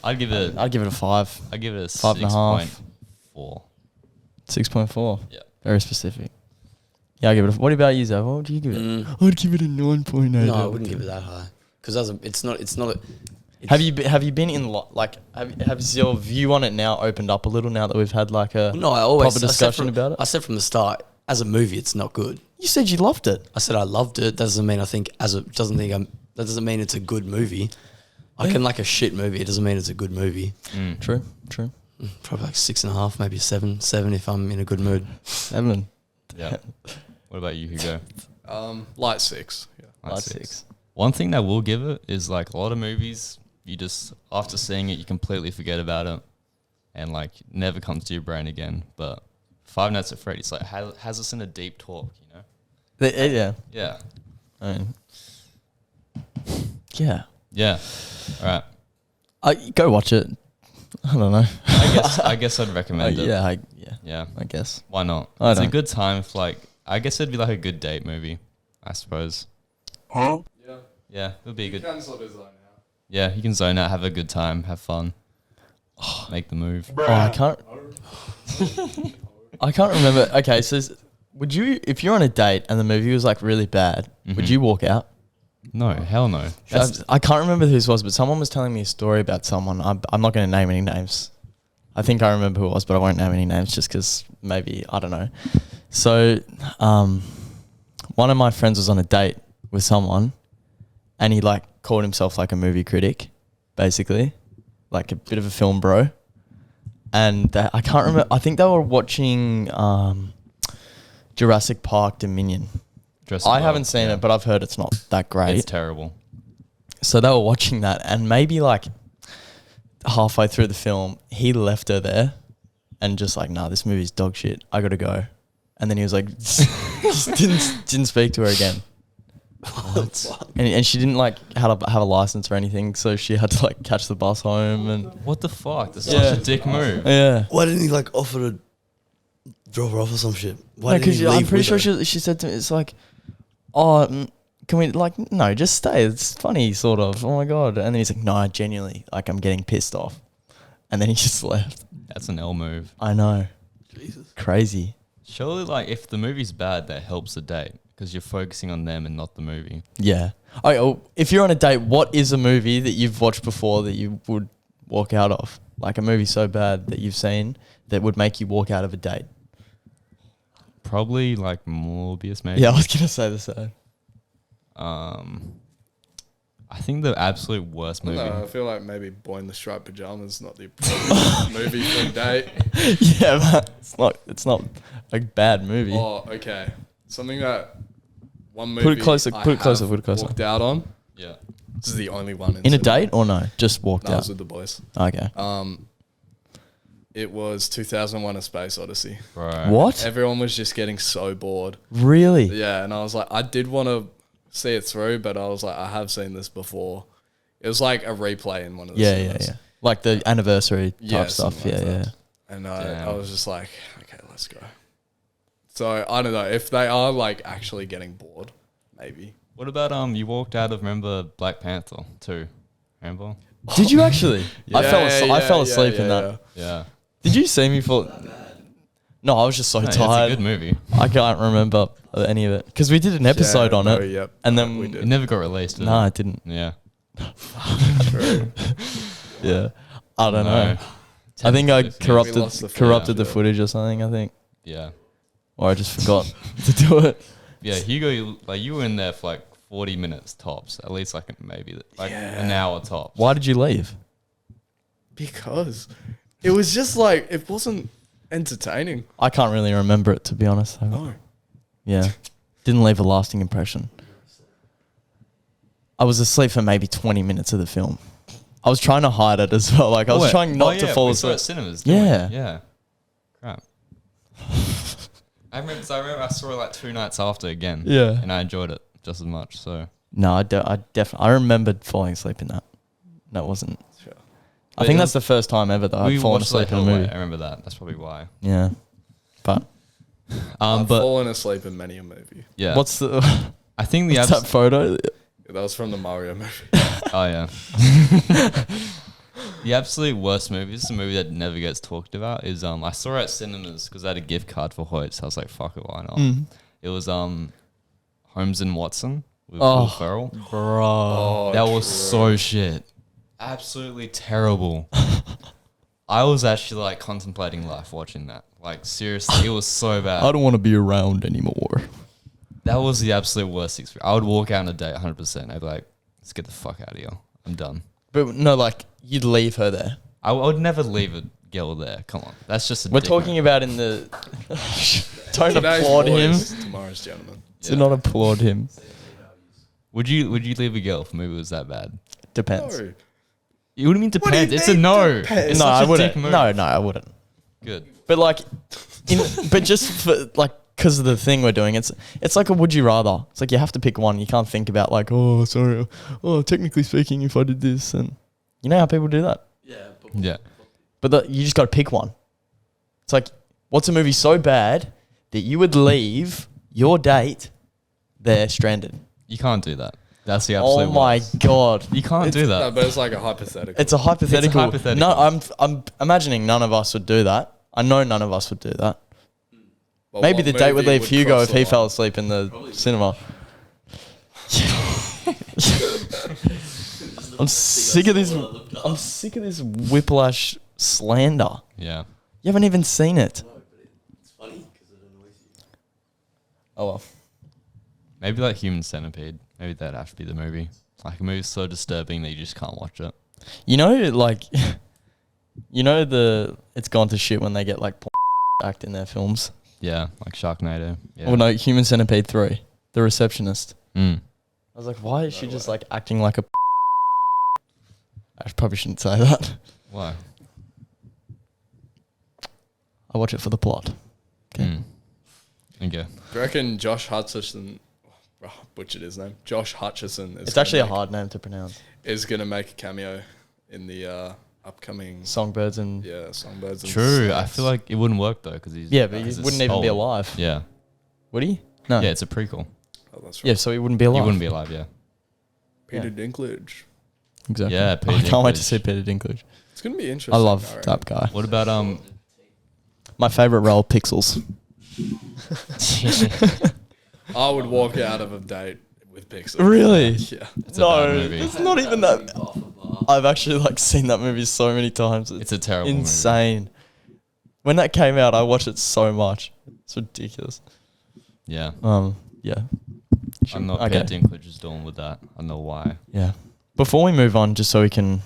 I'd give it. I'd give it a 5. I'd give it a 5.5. 6.4. 6.4. Yeah. Very specific. Yeah, I give it a... What about you, Zav? What would you give it? I'd give it a 9.8. No, I wouldn't give it that high because it's not. Have you been in has your view on it now opened up a little now that we've had like a No, I always proper discussion about it? I said from the start, as a movie, it's not good. You said you loved it. I said I loved it. That doesn't mean I think that doesn't mean it's a good movie. I can like a shit movie. It doesn't mean it's a good movie. Mm. True. Probably like 6.5, maybe 7 if I'm in a good mood. 7. Yeah. What about you, Hugo? Light 6. Yeah. I'd Like 6. 6. One thing that will give it is like a lot of movies, you just after seeing it, you completely forget about it, and like never comes to your brain again. But Five Nights at Freddy's like has us in a deep talk, you know? Yeah. Yeah. I mean, yeah. Yeah. All right. Go watch it. I don't know. I guess I'd recommend it. Yeah. Yeah. I guess. Why not? I It's a don't. good time if like I guess it'd be like a good date movie, I suppose. Yeah. Yeah, it would be a good. Can sort of zone out. Yeah, you can zone out, have a good time, have fun, make the move. Oh, I can't. I can't remember. Okay, so would you, if you're on a date and the movie was like really bad, would Mhm. you walk out? No, hell no. I can't remember who this was, but someone was telling me a story about someone. I'm not going to name any names. I think I remember who it was, but I won't name any names just because maybe, I don't know. So, one of my friends was on a date with someone and he like called himself like a movie critic, basically, like a bit of a film bro. And I can't remember. I think they were watching Jurassic Park Dominion. I haven't seen it, but I've heard it's not that great. it's terrible. So they were watching that, and maybe like halfway through the film, he left her there and just like, nah, this movie's dog shit. I gotta go. And then he was like, just didn't speak to her again. And she didn't like have a license or anything, so she had to like catch the bus home and What the fuck? That's Yeah. such a dick move. yeah. Why didn't he like offer to drop her off or some shit? Why No, didn't because he I'm leave pretty with sure her? she said to me, it's like, oh, can we like, no, just stay. It's funny, sort of. Oh my god. And then he's like, no, I genuinely, like, I'm getting pissed off. And then he just left. That's an L move. I know. Jesus. Crazy. Surely, like, if the movie's bad, that helps the date because you're focusing on them and not the movie. Yeah. Oh, if you're on a date, what is a movie that you've watched before that you would walk out of? Like a movie so bad that you've seen that would make you walk out of a date? Probably like Morbius, maybe. Yeah, I was going to say the same. I think the absolute worst movie. No, I feel like maybe Boy in the Striped Pajamas is not the appropriate movie for a date. Yeah, but it's not a bad movie. Oh, okay. Something that one movie Put it closer, I put it closer, have put it closer. walked out on. Yeah. This is the only one In a cinema. date or no? Just walked No, I out. was with the boys. Okay. It was 2001: A Space Odyssey. Right. What? Everyone was just getting so bored. Really? Yeah, and I was like, I did want to see it through, but I was like, I have seen this before. It was like a replay in one of the Yeah, cinemas. yeah. Like the anniversary type Yeah, stuff. something Yeah, like yeah. that. And I Damn. was just like, okay, let's go. So I don't know if they are like actually getting bored, maybe. What about you walked out of remember Black Panther 2? Remember? Did you actually? I Yeah, fell yeah, asleep in yeah, that. yeah. Yeah. Did you see me fall? No, I was just so No, it's a tired. good movie. I can't remember any of it because we did an episode Yeah, on no, it, Yep. and then we It did. never got released. Did no, it? it didn't. Yeah. True. Yeah, I don't No. know. I think I 10-15. We corrupted lost the footage, corrupted the yeah. footage or something. I think, Yeah. or I just forgot to do it. Yeah, Hugo, you were in there for like 40 minutes tops. At least like maybe like an hour tops. Why did you leave? Because it was just like, it wasn't entertaining. I can't really remember it, to be honest. No. Yeah, didn't leave a lasting impression. I was asleep for maybe 20 minutes of the film. I was trying to hide it as well. Like I was trying not to fall we saw it asleep. at cinemas. didn't we? Yeah. Yeah. Crap. I remember I saw it like 2 nights after again. Yeah. And I enjoyed it just as much. So No, I definitely I remembered falling asleep in that. That wasn't. Sure. I think that's the first time ever that I've fallen watched asleep in a hell movie. I remember that. That's probably why. Yeah, but I've But fallen asleep in many a movie. yeah, what's the I think the what's that photo? That was from the Mario movie. Oh yeah. The absolute worst movie, this is a movie that never gets talked about, is I saw it at cinemas because I had a gift card for Hoyts. I was like, fuck it, why not? It was Holmes and Watson with Will Ferrell. Bro, Oh, That was true. so shit. Absolutely terrible. I was actually like contemplating life watching that. Like seriously, it was so bad. I don't want to be around anymore. That was the absolute worst experience. I would walk out on a date 100%. I'd be like, let's get the fuck out of here. I'm done. But no, like you'd leave her there. I would never leave a girl there. Come on. That's just a We're dick talking move. about in the. Don't Today's applaud him. boys, tomorrow's gentlemen. Do not applaud him. Would you leave a girl if the movie was that bad? Depends. No. You wouldn't mean What do you depends. It's a mean no. depends? It's No, such I a wouldn't. dick move. No, I wouldn't. Good. But like, but just for like, because of the thing we're doing, it's like a would you rather. It's like you have to pick one. You can't think about like, oh, sorry, oh, technically speaking, if I did this, and you know how people do that. Yeah. But you just got to pick one. It's like, what's a movie so bad that you would leave your date there stranded? You can't do that. That's the absolute Oh my worst. god! You can't do No, that. but it's like a hypothetical. It's a hypothetical. hypothetical. No, I'm imagining none of us would do that. I know none of us would do that. But Maybe what the date would movie leave Hugo cross if the he line? fell asleep in the cinema. I'm sick of this. I'm sick of this whiplash slander. Yeah. You haven't even seen it. Oh well. Maybe like Human Centipede. Maybe that'd have to be the movie. Like a movie so disturbing that you just can't watch it. You know, like, you know it's gone to shit when they get like porn act in their films. Yeah, like Sharknado. Yeah. Oh no, Human Centipede 3, The Receptionist. Mm. I was like, why is she just like acting like a? I probably shouldn't say that. Why? I watch it for the plot. Okay. Mm. Okay. Do you reckon Josh Hutcherson, butchered his name, Josh Hutcherson It's actually a hard name to pronounce. is going to make a cameo in the upcoming Songbirds and Songbirds and True. I Snakes. feel like it wouldn't work though because he's yeah, but he 'cause it's wouldn't even be old. alive. Yeah. Would he? No. Yeah, it's a prequel. Oh, that's right. Yeah, so he wouldn't be alive. He wouldn't be alive. Yeah. Peter Dinklage. Exactly. Yeah, I Peter can't wait to Dinklage. see Peter Dinklage. It's going to be interesting. I love reckon. that guy. What about My favorite role, Pixels. I would walk out of a date with Pixar. Really? Yeah. It's a bad movie. it's not even that. I've actually like seen that movie so many times. It's a terrible movie. insane. When that came out, I watched it so much. It's ridiculous. Yeah. Yeah. I'm not Okay. Peter Dinklage's doing with that. I don't know why. Yeah. Before we move on, just so we can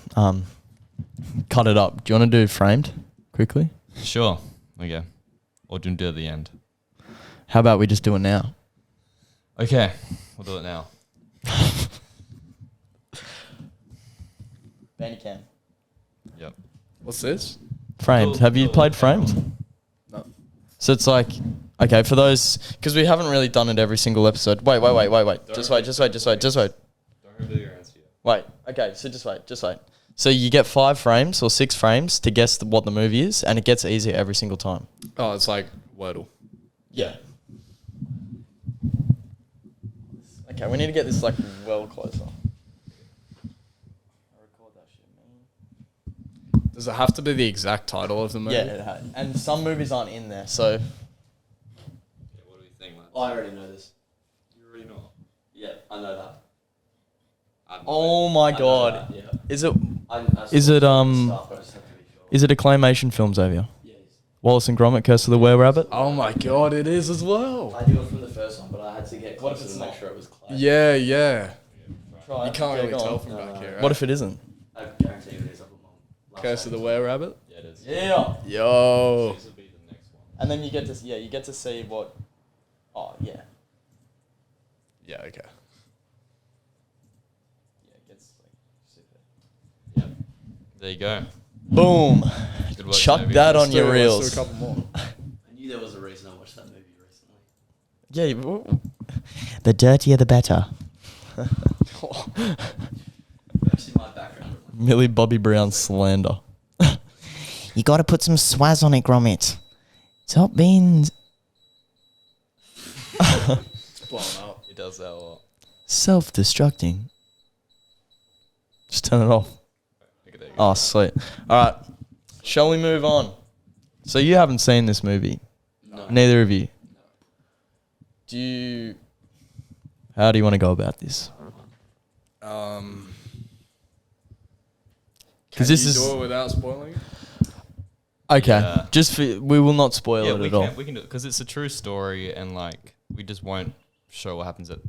cut it up, do you want to do framed quickly? Sure. Okay. Or do you do it at the end? How about we just do it now? Okay. We'll do it now. Bandicam. Yep. What's this? Framed. Have you played Framed? No. So it's like, okay, for those, because we haven't really done it every single episode. Wait. Just wait. Don't reveal your answer yet. Wait. Okay, so just wait. So you get 5 frames or 6 frames to guess what the movie is, and it gets easier every single time. Oh, it's like Wordle. Yeah. Okay, we need to get this like well closer. Does it have to be the exact title of the movie? Yeah, and some movies aren't in there, so... Okay, what do we think, man? I already know this. You already know. Yeah, I know that. Oh my god. Yeah. Is it Is is it Acclamation Films, Xavier? Yes. Wallace and Gromit, Curse of the Were-Rabbit? Oh my god, it is as well. I knew it from the first one, but I had to get What if closer it's to make not? sure it was close. Yeah, yeah. Try You it. can't Yeah, really go tell on. from No, back no. here. Right? What if it isn't? I guarantee you it is. Curse of the Were-Rabbit? Yeah, it is. Yeah. Yo. This will be the next one. And then you get to see what... Oh, yeah. Yeah, okay. Yeah, it gets like super. Yep. There you go. Boom. Good work, Chuck Xavier. that on Let's your do reels. a couple more. I knew there was a reason I watched that movie recently. Yeah. The dirtier, the better. Actually, my background. Millie Bobby Brown slander. You got to put some swaz on it, Gromit. Top beans. It's blown up. It does that a lot. Self-destructing. Just turn it off. Okay, there you go. Oh, sweet. All right. Shall we move on? So you haven't seen this movie. No. Neither of you. How do you want to go about this? Can 'Cause you this is- do it without spoiling it? Okay. Yeah. We will not spoil Yeah, it we at all. can do it because it's a true story, and like we just won't show what happens at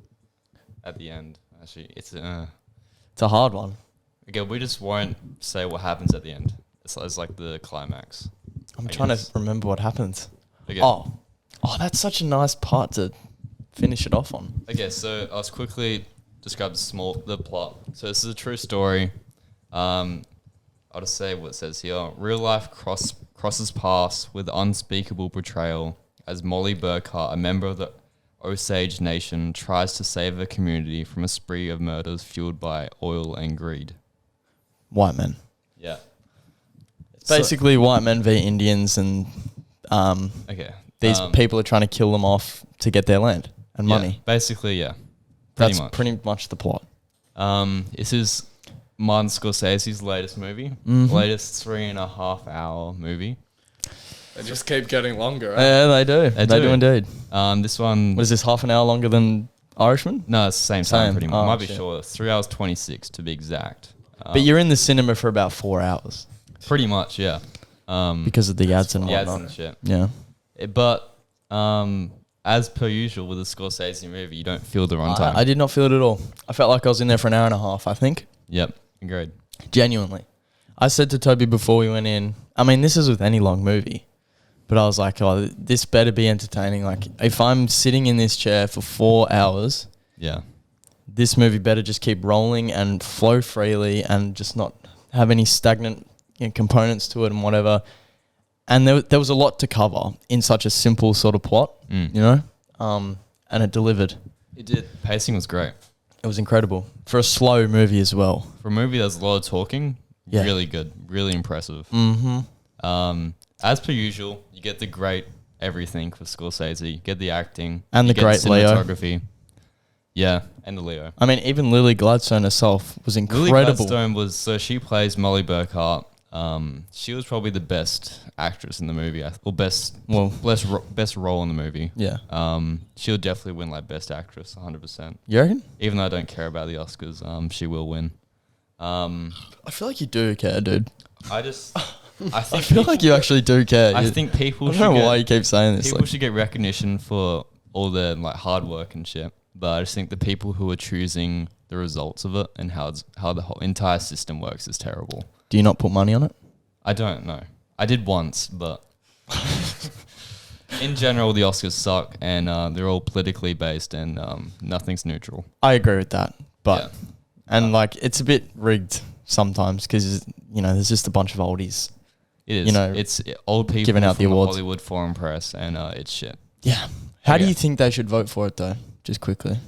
the end. Actually, it's It's a hard one. again we just won't say what happens at the end. It's like the climax. I'm I trying guess. to remember what happens. Again, Oh, that's such a nice part to finish it off on. Okay, so I'll just quickly describe the plot. So this is a true story. I'll just say what it says here. Real life crosses paths with unspeakable betrayal as Molly Burkhart, a member of the Osage Nation, tries to save her community from a spree of murders fueled by oil and greed. White men. Yeah. It's basically white men v Indians, and Okay. these people are trying to kill them off to get their land and yeah, money. Basically, yeah. Pretty That's much. pretty much the plot. This is Martin Scorsese's latest movie. Mhm. Latest 3.5 hour movie. They just keep getting longer, right? Yeah, they do. They They do. do indeed. This one... What is this, half an hour longer than Irishman? No, it's the same time Same. pretty much. Oh, Might be shit. shorter. 3 hours 26 to be exact. But you're in the cinema for about 4 hours Pretty much, yeah. because of the ads and the ads whatnot. and shit. Yeah. But as per usual with a Scorsese movie, you don't feel the runtime. I did not feel it at all. I felt like I was in there for an hour and a half, I think. Yep, agreed. Genuinely. I said to Toby before we went in, I mean, this is with any long movie, but I was like, oh, this better be entertaining. Like, if I'm sitting in this chair for 4 hours, Yeah. this movie better just keep rolling and flow freely and just not have any stagnant components to it and whatever. And there was a lot to cover in such a simple sort of plot, you know? And it delivered. It did. Pacing was great. It was incredible. For a slow movie as well. For a movie that's a lot of talking, Yeah. really good. Really impressive. Mm-hmm. As per usual, you get the great everything for Scorsese. You get the acting. And you the get great Leo. cinematography. Yeah, and the Leo. I mean, even Lily Gladstone herself was Lily incredible. Gladstone was, so she plays Molly Burkhart. She was probably the best actress in the movie, or best role in the movie. Yeah. She'll definitely win like best actress, 100%. You reckon? Even though I don't care about the Oscars, she will win. I feel like you do care, dude. I think I feel like you actually do care. I think people I should don't know get, why you keep saying this. people Like, should get recognition for all their like hard work and shit. But I just think the people who are choosing the results of it and how the whole entire system works is terrible. Do you not put money on it? I don't know. I did once, but in general, the Oscars suck, and they're all politically based, and nothing's neutral. I agree with that, but Yeah. and like it's a bit rigged sometimes because there's just a bunch of oldies. It is. You know, It's old people giving out the from awards. Hollywood foreign press, and it's shit. Yeah. How do Yeah. you think they should vote for it though? Just quickly.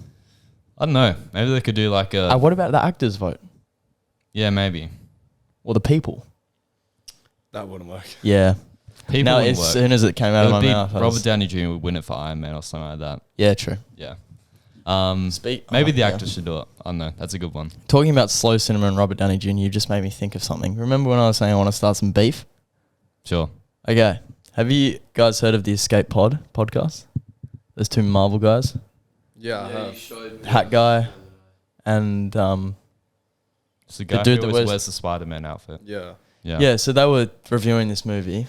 I don't know. Maybe they could do like a What about the actors vote yeah, maybe or the people? That wouldn't work. Yeah. people. Now, wouldn't as work. soon as it came out It of would my be mouth, I was- Robert Downey Jr. would win it for Iron Man or something like that. Yeah, true. Yeah. Oh, Maybe the yeah. actors should do it. I don't know. That's a good one. Talking about slow cinema and Robert Downey Jr., you just made me think of something. Remember when I was saying I want to start some beef? Sure. Okay. Have you guys heard of the Escape Pod podcast? There's two Marvel guys, Yeah, I have. Hat Guy, and It's the guy dude who that always wears- wears the Spider-Man outfit. Yeah. Yeah. yeah. So they were reviewing this movie,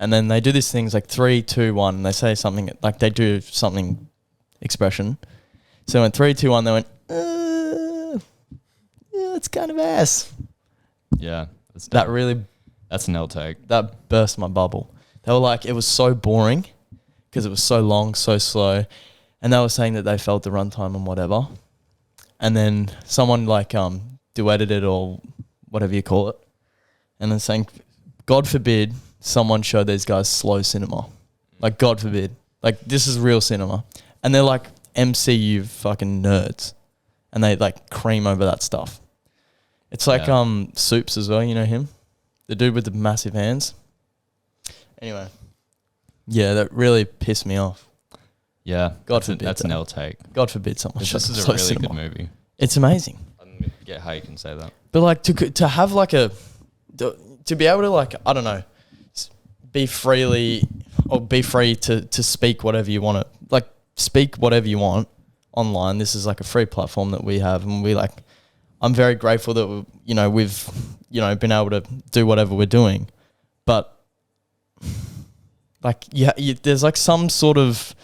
and then they do these things like 3, 2, 1. And they say something like they do something expression. So in 3, 2, 1, they went, yeah, it's kind of ass. Yeah. That's That really That's an L take. that burst my bubble. They were like, it was so boring because it was so long, so slow. And they were saying that they felt the runtime and whatever. And then someone like duetted it or whatever you call it. And then saying, God forbid someone show these guys slow cinema. Like, God forbid. Like, this is real cinema. And they're like MCU fucking nerds. And they like cream over that stuff. It's like Yeah. Soups as well, you know him? The dude with the massive hands. Anyway. Yeah, that really pissed me off. Yeah. God that's forbid That's an that. L take. God forbid someone This shows is a slow really cinema. good movie. It's amazing. I don't get how you can say that. But like to have like to be able to like, I don't know, be free to speak whatever you want to, like speak whatever you want online. This is like a free platform that we have, and I'm very grateful that we've been able to do whatever we're doing. But like there's like some sort of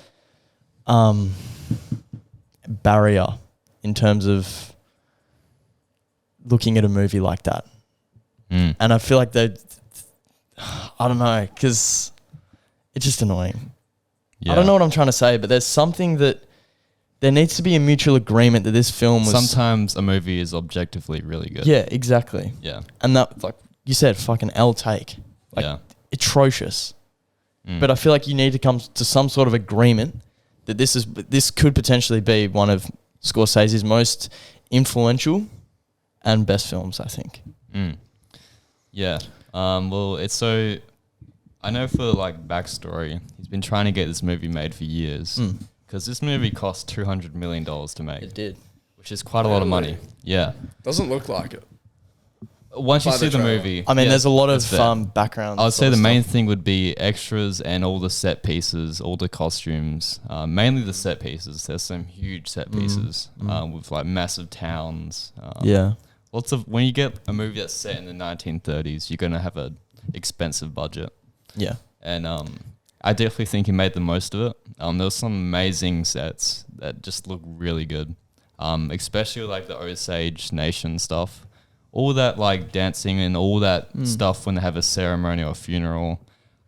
barrier in terms of looking at a movie like that. Mm. And I feel like I don't know, because it's just annoying. Yeah. I don't know what I'm trying to say, but there's something that there needs to be a mutual agreement that this film was... Sometimes a movie is objectively really good. Yeah, exactly. Yeah. And that, like you said, fucking L take. Like, Yeah. atrocious. Mm. But I feel like you need to come to some sort of agreement that this could potentially be one of Scorsese's most influential and best films, I think. Mm. Yeah. Well, it's so... I know for, like, backstory, he's been trying to get this movie made for years. Because this movie cost $200 million to make. It did. Which is quite a lot of money. Yeah. Doesn't look like it. Once you By see the the trailer. movie... I mean, yeah, there's a lot of that's fair. background. I would say sort the of main stuff. thing would be extras and all the set pieces, all the costumes, mainly the set pieces. There's some huge set pieces with like massive towns. Yeah. Lots of, when you get a movie that's set in the 1930s, you're going to have an expensive budget. Yeah. And I definitely think he made the most of it. There was some amazing sets that just look really good, especially like the Osage Nation stuff. All that like dancing and all that stuff when they have a ceremony or a funeral,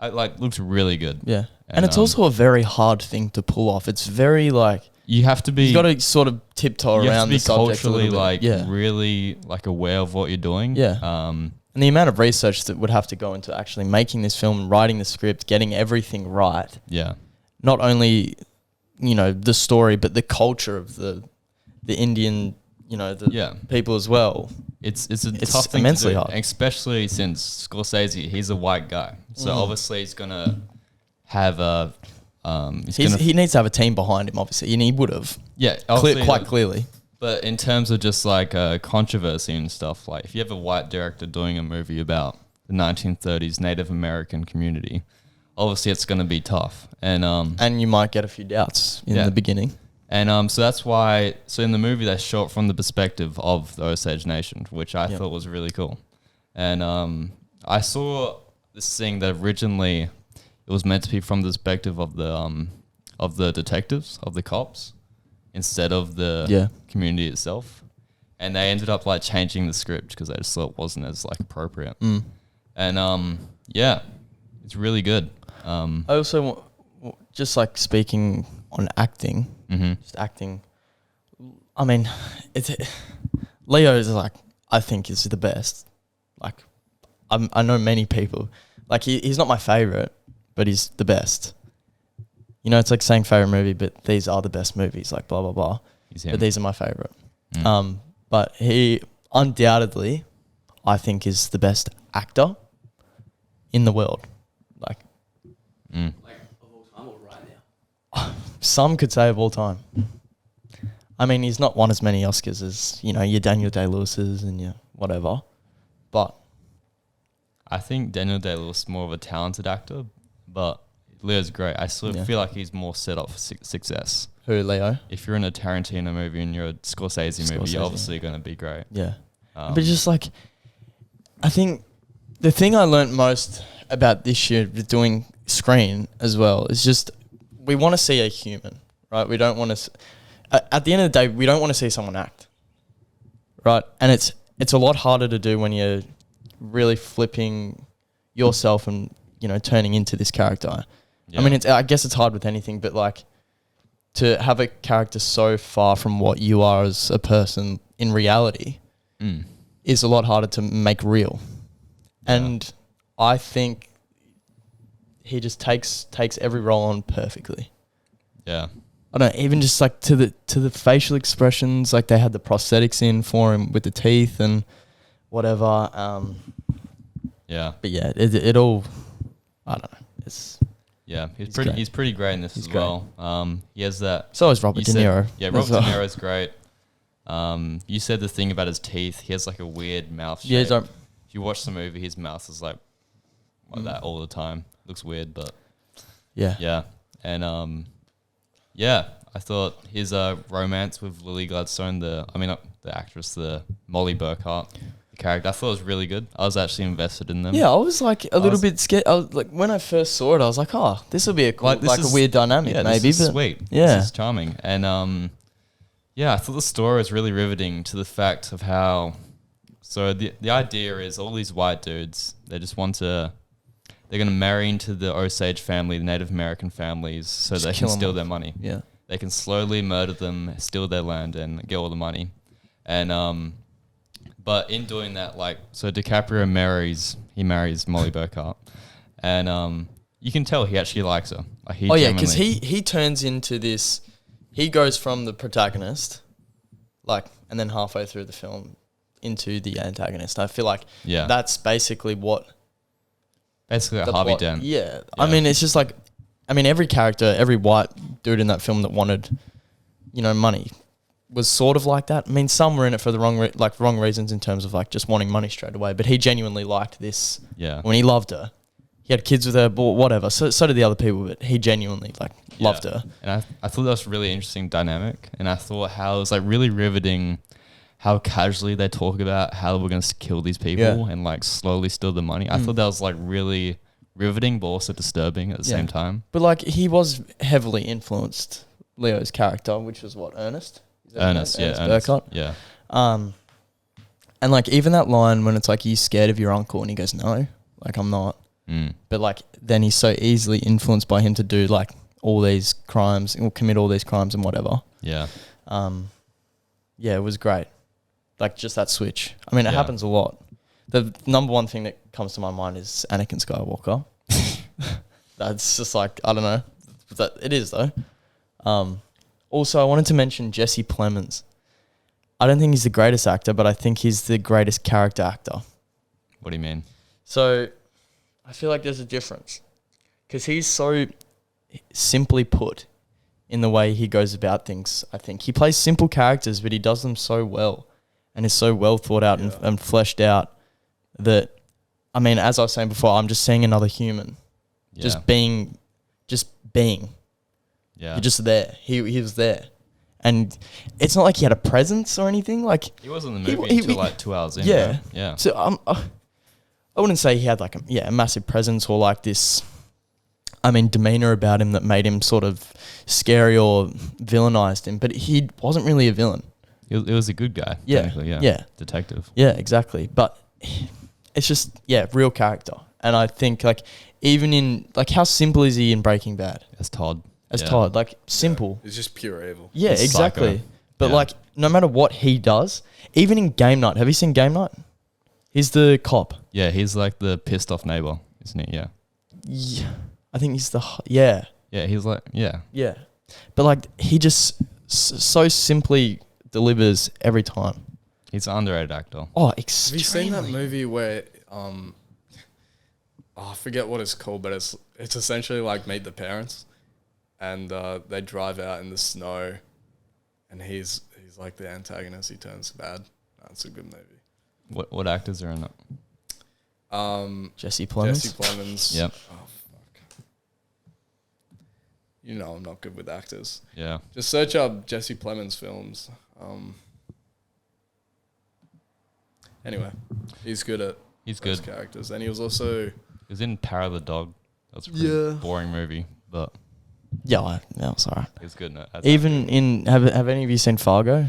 looks really good. Yeah. And it's also a very hard thing to pull off. It's very like, You have to be. you've got to sort of tiptoe you have around to be the subject a culturally little bit. really like aware of what you're doing. Yeah. And the amount of research that would have to go into actually making this film, writing the script, getting everything right. Yeah. Not only, the story, but the culture of the Indian, people as well. It's a It's tough thing immensely to do, hard. especially since Scorsese, he's a white guy, so obviously he's gonna have a He needs to have a team behind him, obviously, and he would have. obviously, Quite clearly. But in terms of just like controversy and stuff, like if you have a white director doing a movie about the 1930s Native American community, obviously it's going to be tough. And You might get a few doubts in Yeah. the beginning. so that's why. So in the movie, they shot from the perspective of the Osage Nation, which I thought was really cool. And I saw this thing that originally it was meant to be from the perspective of the detectives, of the cops, instead of the community itself. and they ended up like changing the script because they just thought it wasn't as like appropriate. And yeah, it's really good. I also just like speaking on acting, just acting. I mean, Leo is like, I think is the best. Like, I know many people. Like he's not my favorite, but he's the best. You know, it's like saying favorite movie, but these are the best movies. Like blah blah blah. But these are my favorite. But he undoubtedly, I think, is the best actor in the world. Like Like of all time or right now? some could say of all time. I mean, he's not won as many Oscars as, you know, your Daniel Day-Lewis's and your whatever. But I think Daniel Day-Lewis is more of a talented actor, but Leo's great. I sort of feel like he's more set up for success. who, Leo? If you're in a Tarantino movie and you're a Scorsese movie, you're obviously going to be great. Yeah. But just like, I think the thing I learnt most about this year with doing screen as well is just we want to see a human, right? We don't want to... At the end of the day, we don't want to see someone act, right? And it's a lot harder to do when you're really flipping yourself and, you know, turning into this character. Yeah. I mean, I guess it's hard with anything, but like to have a character so far from what you are as a person in reality is a lot harder to make real. Yeah. And I think he just takes every role on perfectly. Yeah. I don't know, even just like to the facial expressions, like they had the prosthetics in for him with the teeth and whatever. Yeah. But yeah, it all, I don't know. He's pretty great in this as well. He has that. So is Robert De Niro. Yeah, Robert De Niro's great. You said the thing about his teeth. He has like a weird mouth shape. Yeah, if you watch the movie, his mouth is like that all the time. Looks weird, but yeah. And I thought his romance with Lily Gladstone, the actress, the Molly Burkhart, the character, I thought it was really good. I was actually invested in them. Yeah, I was like a little bit scared. I was like, when I first saw it, I was like, oh, this will be a cool, a weird dynamic, maybe. This is sweet. Yeah, this is charming. And I thought the story was really riveting to the fact of how. So the idea is all these white dudes, they just want to. They're going to marry into the Osage family, the Native American families, so they can steal their money. Yeah. They can slowly murder them, steal their land, and get all the money. And but in doing that, like, so DiCaprio marries Molly Burkhart, and you can tell he actually likes her. Like, because he turns into this. He goes from the protagonist, like, and then halfway through the film into the antagonist. I feel like that's basically what. Basically a Harvey Dent. Yeah. I mean, it's just like, every character, every white dude in that film that wanted, you know, money was sort of like that. I mean, some were in it for the wrong reasons in terms of like just wanting money straight away, but he genuinely liked this. Yeah. When he loved her. He had kids with her, but whatever. So did the other people, but he genuinely loved her. And I thought that was a really interesting dynamic, and I thought how it was like really riveting how casually they talk about how we're going to kill these people and like slowly steal the money. I thought that was like really riveting, but also disturbing at the same time. But like he was heavily influenced, Leo's character, which was what, Ernest? Ernest Burkhart. Yeah. And like even that line when it's like, are you scared of your uncle? And he goes, no, like I'm not. But like then he's so easily influenced by him to do like all these crimes or commit all these crimes and whatever. Yeah. It was great. Like just that switch. I mean, it happens a lot. The number one thing that comes to my mind is Anakin Skywalker. That's just like, I don't know. It is though. Also, I wanted to mention Jesse Plemons. I don't think he's the greatest actor, but I think he's the greatest character actor. What do you mean? So, I feel like there's a difference. Because he's so simply put in the way he goes about things, I think. He plays simple characters, but he does them so well. And is so well thought out and fleshed out that, I mean, as I was saying before, I'm just seeing another human. Yeah. Just being. Yeah. You're just there. He was there. And it's not like he had a presence or anything. Like he was in the movie until like 2 hours in. Yeah. Right? Yeah. So I wouldn't say he had like a massive presence or like this, demeanor about him that made him sort of scary or villainized him. But he wasn't really a villain. it was a good guy. Yeah. Technically, yeah. Yeah. Detective. Yeah, exactly. But it's just, real character. And I think, like, even in, like, how simple is he in Breaking Bad? As Todd. As Yeah. Todd, like, simple. It's just pure evil. Yeah, He's exactly. psycho. But, Yeah. like, no matter what he does, even in Game Night, have you seen Game Night? He's the cop. Yeah, he's like the pissed off neighbor, isn't he? Yeah. Yeah. I think he's yeah. Yeah, he's like, yeah. Yeah. But, like, he just so simply delivers every time. He's an underrated actor. Oh, Have extremely. you seen that movie where I forget what it's called, but it's essentially like Meet the Parents, and they drive out in the snow, and he's like the antagonist. He turns bad. That's a good movie. What actors are in it? Jesse Plemons. Jesse Plemons. Yep. Oh fuck. You know I'm not good with actors. Yeah. Just search up Jesse Plemons films. Anyway, he's good at He's those good. characters, and he was also He was in Power of the Dog. That's a pretty Yeah. boring movie, but Yeah, it's alright. he was good in it. As Even in have any of you seen Fargo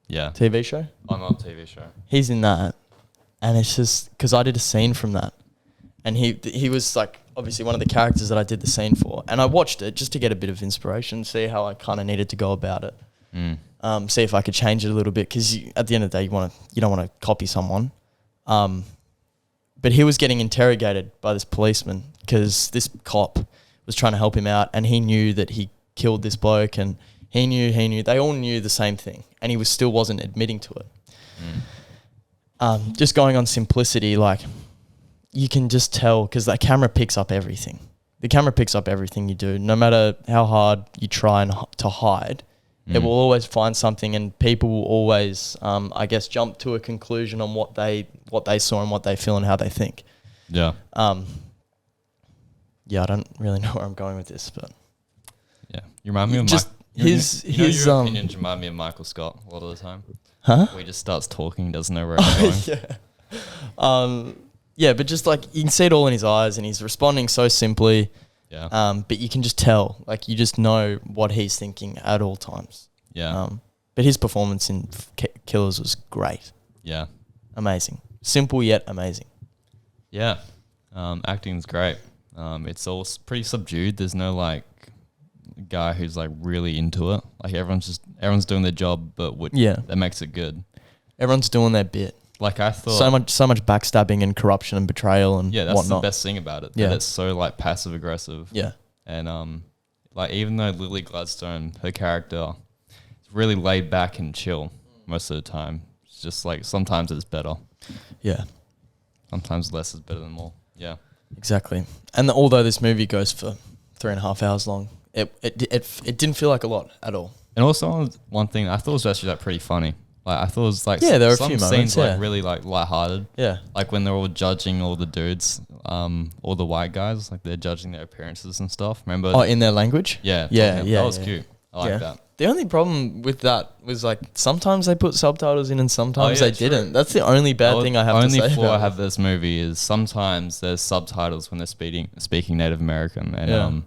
yeah. TV show? On a TV show. He's in that, and it's just because I did a scene from that, and he was like obviously one of the characters that I did the scene for, and I watched it just to get a bit of inspiration, see how I kind of needed to go about it, see if I could change it a little bit, because at the end of the day you don't want to copy someone, but he was getting interrogated by this policeman because this cop was trying to help him out, and he knew that he killed this bloke, and he knew they all knew the same thing, and he still wasn't admitting to it. Just going on simplicity, like you can just tell because the camera picks up everything. The camera picks up everything you do, no matter how hard you try to hide. It will always find something, and people will always, I guess, jump to a conclusion on what they saw and what they feel and how they think. Yeah. Yeah, I don't really know where I'm going with this, but Yeah. You remind me of just his your opinions remind me of Michael Scott a lot of the time. huh? Where he just starts talking, doesn't know where he's going. Yeah. Yeah, but just like you can see it all in his eyes, and he's responding so simply. Yeah. But you can just tell, like you just know what he's thinking at all times. Yeah. But his performance in Killers was great, Yeah. amazing, simple yet amazing. Yeah. Acting's great. It's all pretty subdued. There's no like guy who's like really into it. Like everyone's doing their job, but that makes it good. Everyone's doing their bit. Like I thought, So much backstabbing and corruption and betrayal and yeah, that's whatnot. the best thing about it. Yeah. That it's so like passive aggressive. Yeah, And like even though Lily Gladstone, her character, is really laid back and chill most of the time. It's just like sometimes it's better. yeah, Sometimes less is better than more. Yeah. exactly. And although this movie goes for 3.5 hours long, it didn't feel like a lot at all. And also one thing I thought was actually like pretty funny. Like I thought it was like Yeah, there were a some few scenes moments, like yeah. really like lighthearted. Yeah, Like when they're all judging all the dudes, all the white guys, like they're judging their appearances and stuff. Remember? oh, in their language. yeah, yeah, That yeah, was yeah. cute. I like Yeah. that. The only problem with that was like sometimes they put subtitles in and sometimes yeah, they true. didn't. That's the only bad thing I have to Only say flaw I about have this movie is sometimes there's subtitles when they're speaking Native American, and Yeah.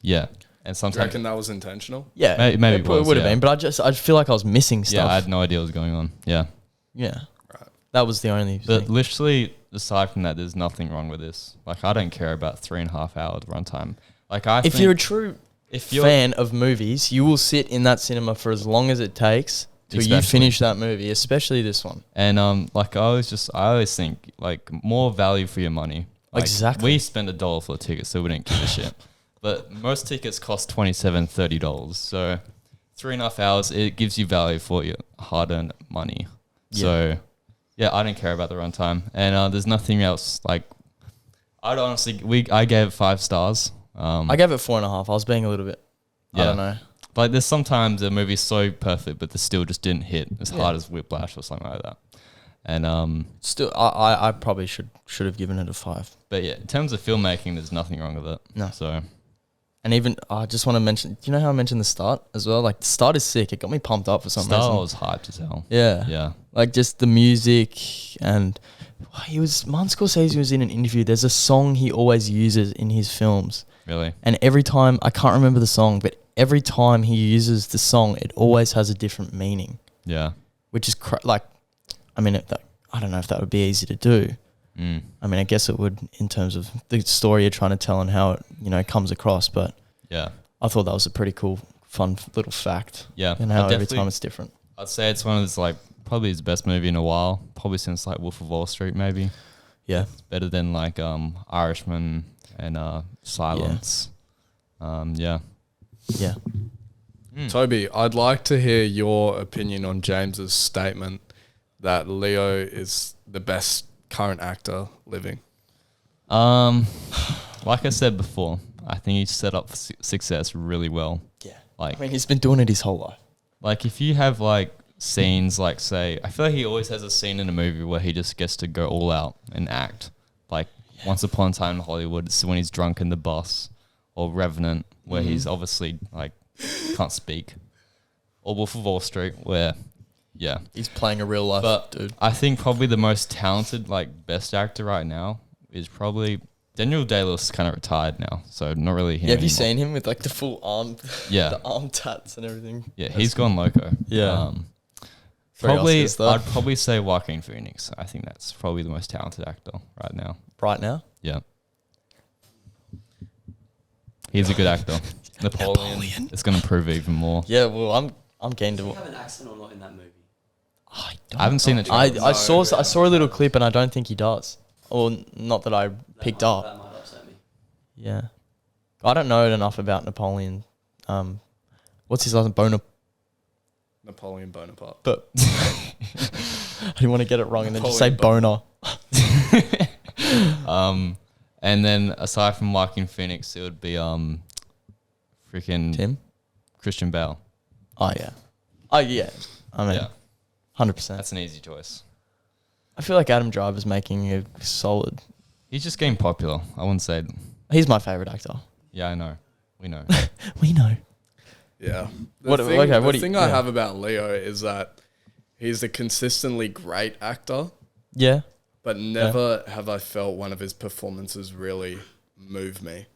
yeah, and Do you sometimes reckon that was intentional? Yeah, Maybe it was, would have yeah. been, but I feel like I was missing yeah, stuff. I had no idea what was going on. Yeah, Yeah, Right. that was the only but thing. literally aside from that, there's nothing wrong with this. Like I don't care about 3.5 hours runtime. Like If you're a true if you're fan of movies, you will sit in that cinema for as long as it takes till you Especially. finish that movie, especially this one. And like I always think like more value for your money. Like, Exactly. We spend $1 for a ticket, so we don't give a shit. But most tickets cost $27, $30. So 3.5 hours, it gives you value for your hard-earned money. Yeah. So yeah, I don't care about the runtime, and there's nothing else. Like I'd honestly, I gave it 5 stars. I gave it 4.5. I was being a little bit. I Yeah. don't know. Like there's sometimes a movie's so perfect, but the still just didn't hit as Yeah. hard as Whiplash or something like that. And Still, I probably should have given it a 5. but yeah, in terms of filmmaking, there's nothing wrong with it. No. So And even I just want to mention. Do you know how I mentioned the start as well? Like the start is sick. It got me pumped up for some Star reason. was hyped as hell. Yeah. Yeah. Like just the music and Martin Scorsese was in an interview. There's a song he always uses in his films. Really. And every time, I can't remember the song, but every time he uses the song, it always has a different meaning. Yeah. which is I mean, I don't know if that would be easy to do. Mm. I mean, I guess it would in terms of the story you're trying to tell and how it, comes across. But Yeah. I thought that was a pretty cool, fun little fact. Yeah. And how every time it's different. I'd say it's one of his probably his best movie in a while. Probably since Wolf of Wall Street, maybe. Yeah. It's better than Irishman and Silence. Yeah. Yeah. Toby, I'd like to hear your opinion on James's statement that Leo is the best current actor living. Like I said before, I think he's set up for success really well. Yeah. Like, I mean, he's been doing it his whole life. If you have scenes say, I feel like he always has a scene in a movie where he just gets to go all out and act. Once Upon a Time in Hollywood, it's when he's drunk in the bus, or Revenant, where he's obviously can't speak, or Wolf of Wall Street, where He's playing a real life dude. I think probably the most talented best actor right now is probably Daniel Day-Lewis. Kind of retired now, so not really him. Yeah, have you anymore. seen him with the full arm? Yeah. The arm tats and everything. Yeah, he's gone loco. Yeah. Probably, Oscars, though. I'd probably say Joaquin Phoenix. I think that's probably the most talented actor right now. Right now? Yeah. He's a good actor. Napoleon is going to prove even more. Yeah, well, I'm keen Does he to. have an accent or not in that movie? I haven't seen the trailer. I saw a little clip and I don't think he does. Or not that I picked up. That might upset me. Yeah. I don't know enough about Napoleon. What's his last name? Napoleon Bonaparte. But I didn't want to get it wrong and then just say Napoleon boner. And then aside from Joaquin Phoenix, it would be freaking Tim? Christian Bale. Oh, yeah. Oh, yeah. I mean, Yeah, 100%. that's an easy choice. I feel like Adam Driver's making a solid. He's just getting popular. I wouldn't say. He's my favourite actor. Yeah, I know. We know. We know. Yeah. The thing I have about Leo is that he's a consistently great actor, Yeah. but never have I felt one of his performances really move me.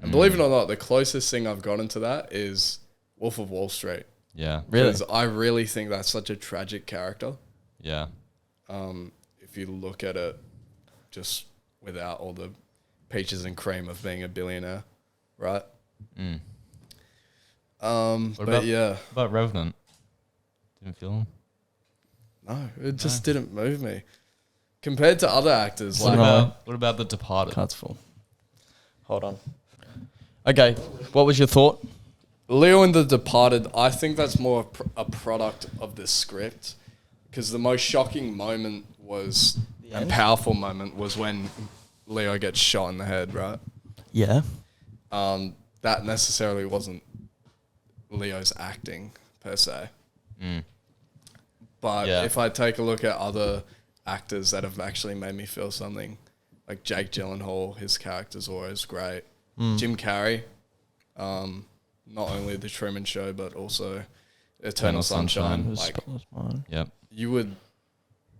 And believe it or not, the closest thing I've gotten to that is Wolf of Wall Street. Yeah. Really? Because I really think that's such a tragic character. Yeah. If you look at it just without all the peaches and cream of being a billionaire, right? Mm. But about- yeah, What about Revenant? Didn't feel him. no, it just didn't move me. Compared to other actors, What like about The Departed? Cards full. Hold on. Okay. What was your thought? Leo and The Departed, I think that's more a product of the script, because the most shocking moment was, and powerful moment was when Leo gets shot in the head, right? Yeah. That necessarily wasn't Leo's acting per se. Mm. But Yeah. if I take a look at other actors that have actually made me feel something, like Jake Gyllenhaal, his character's always great. Jim Carrey, not only The Truman Show, but also Eternal Sunshine. Like, Yep. you would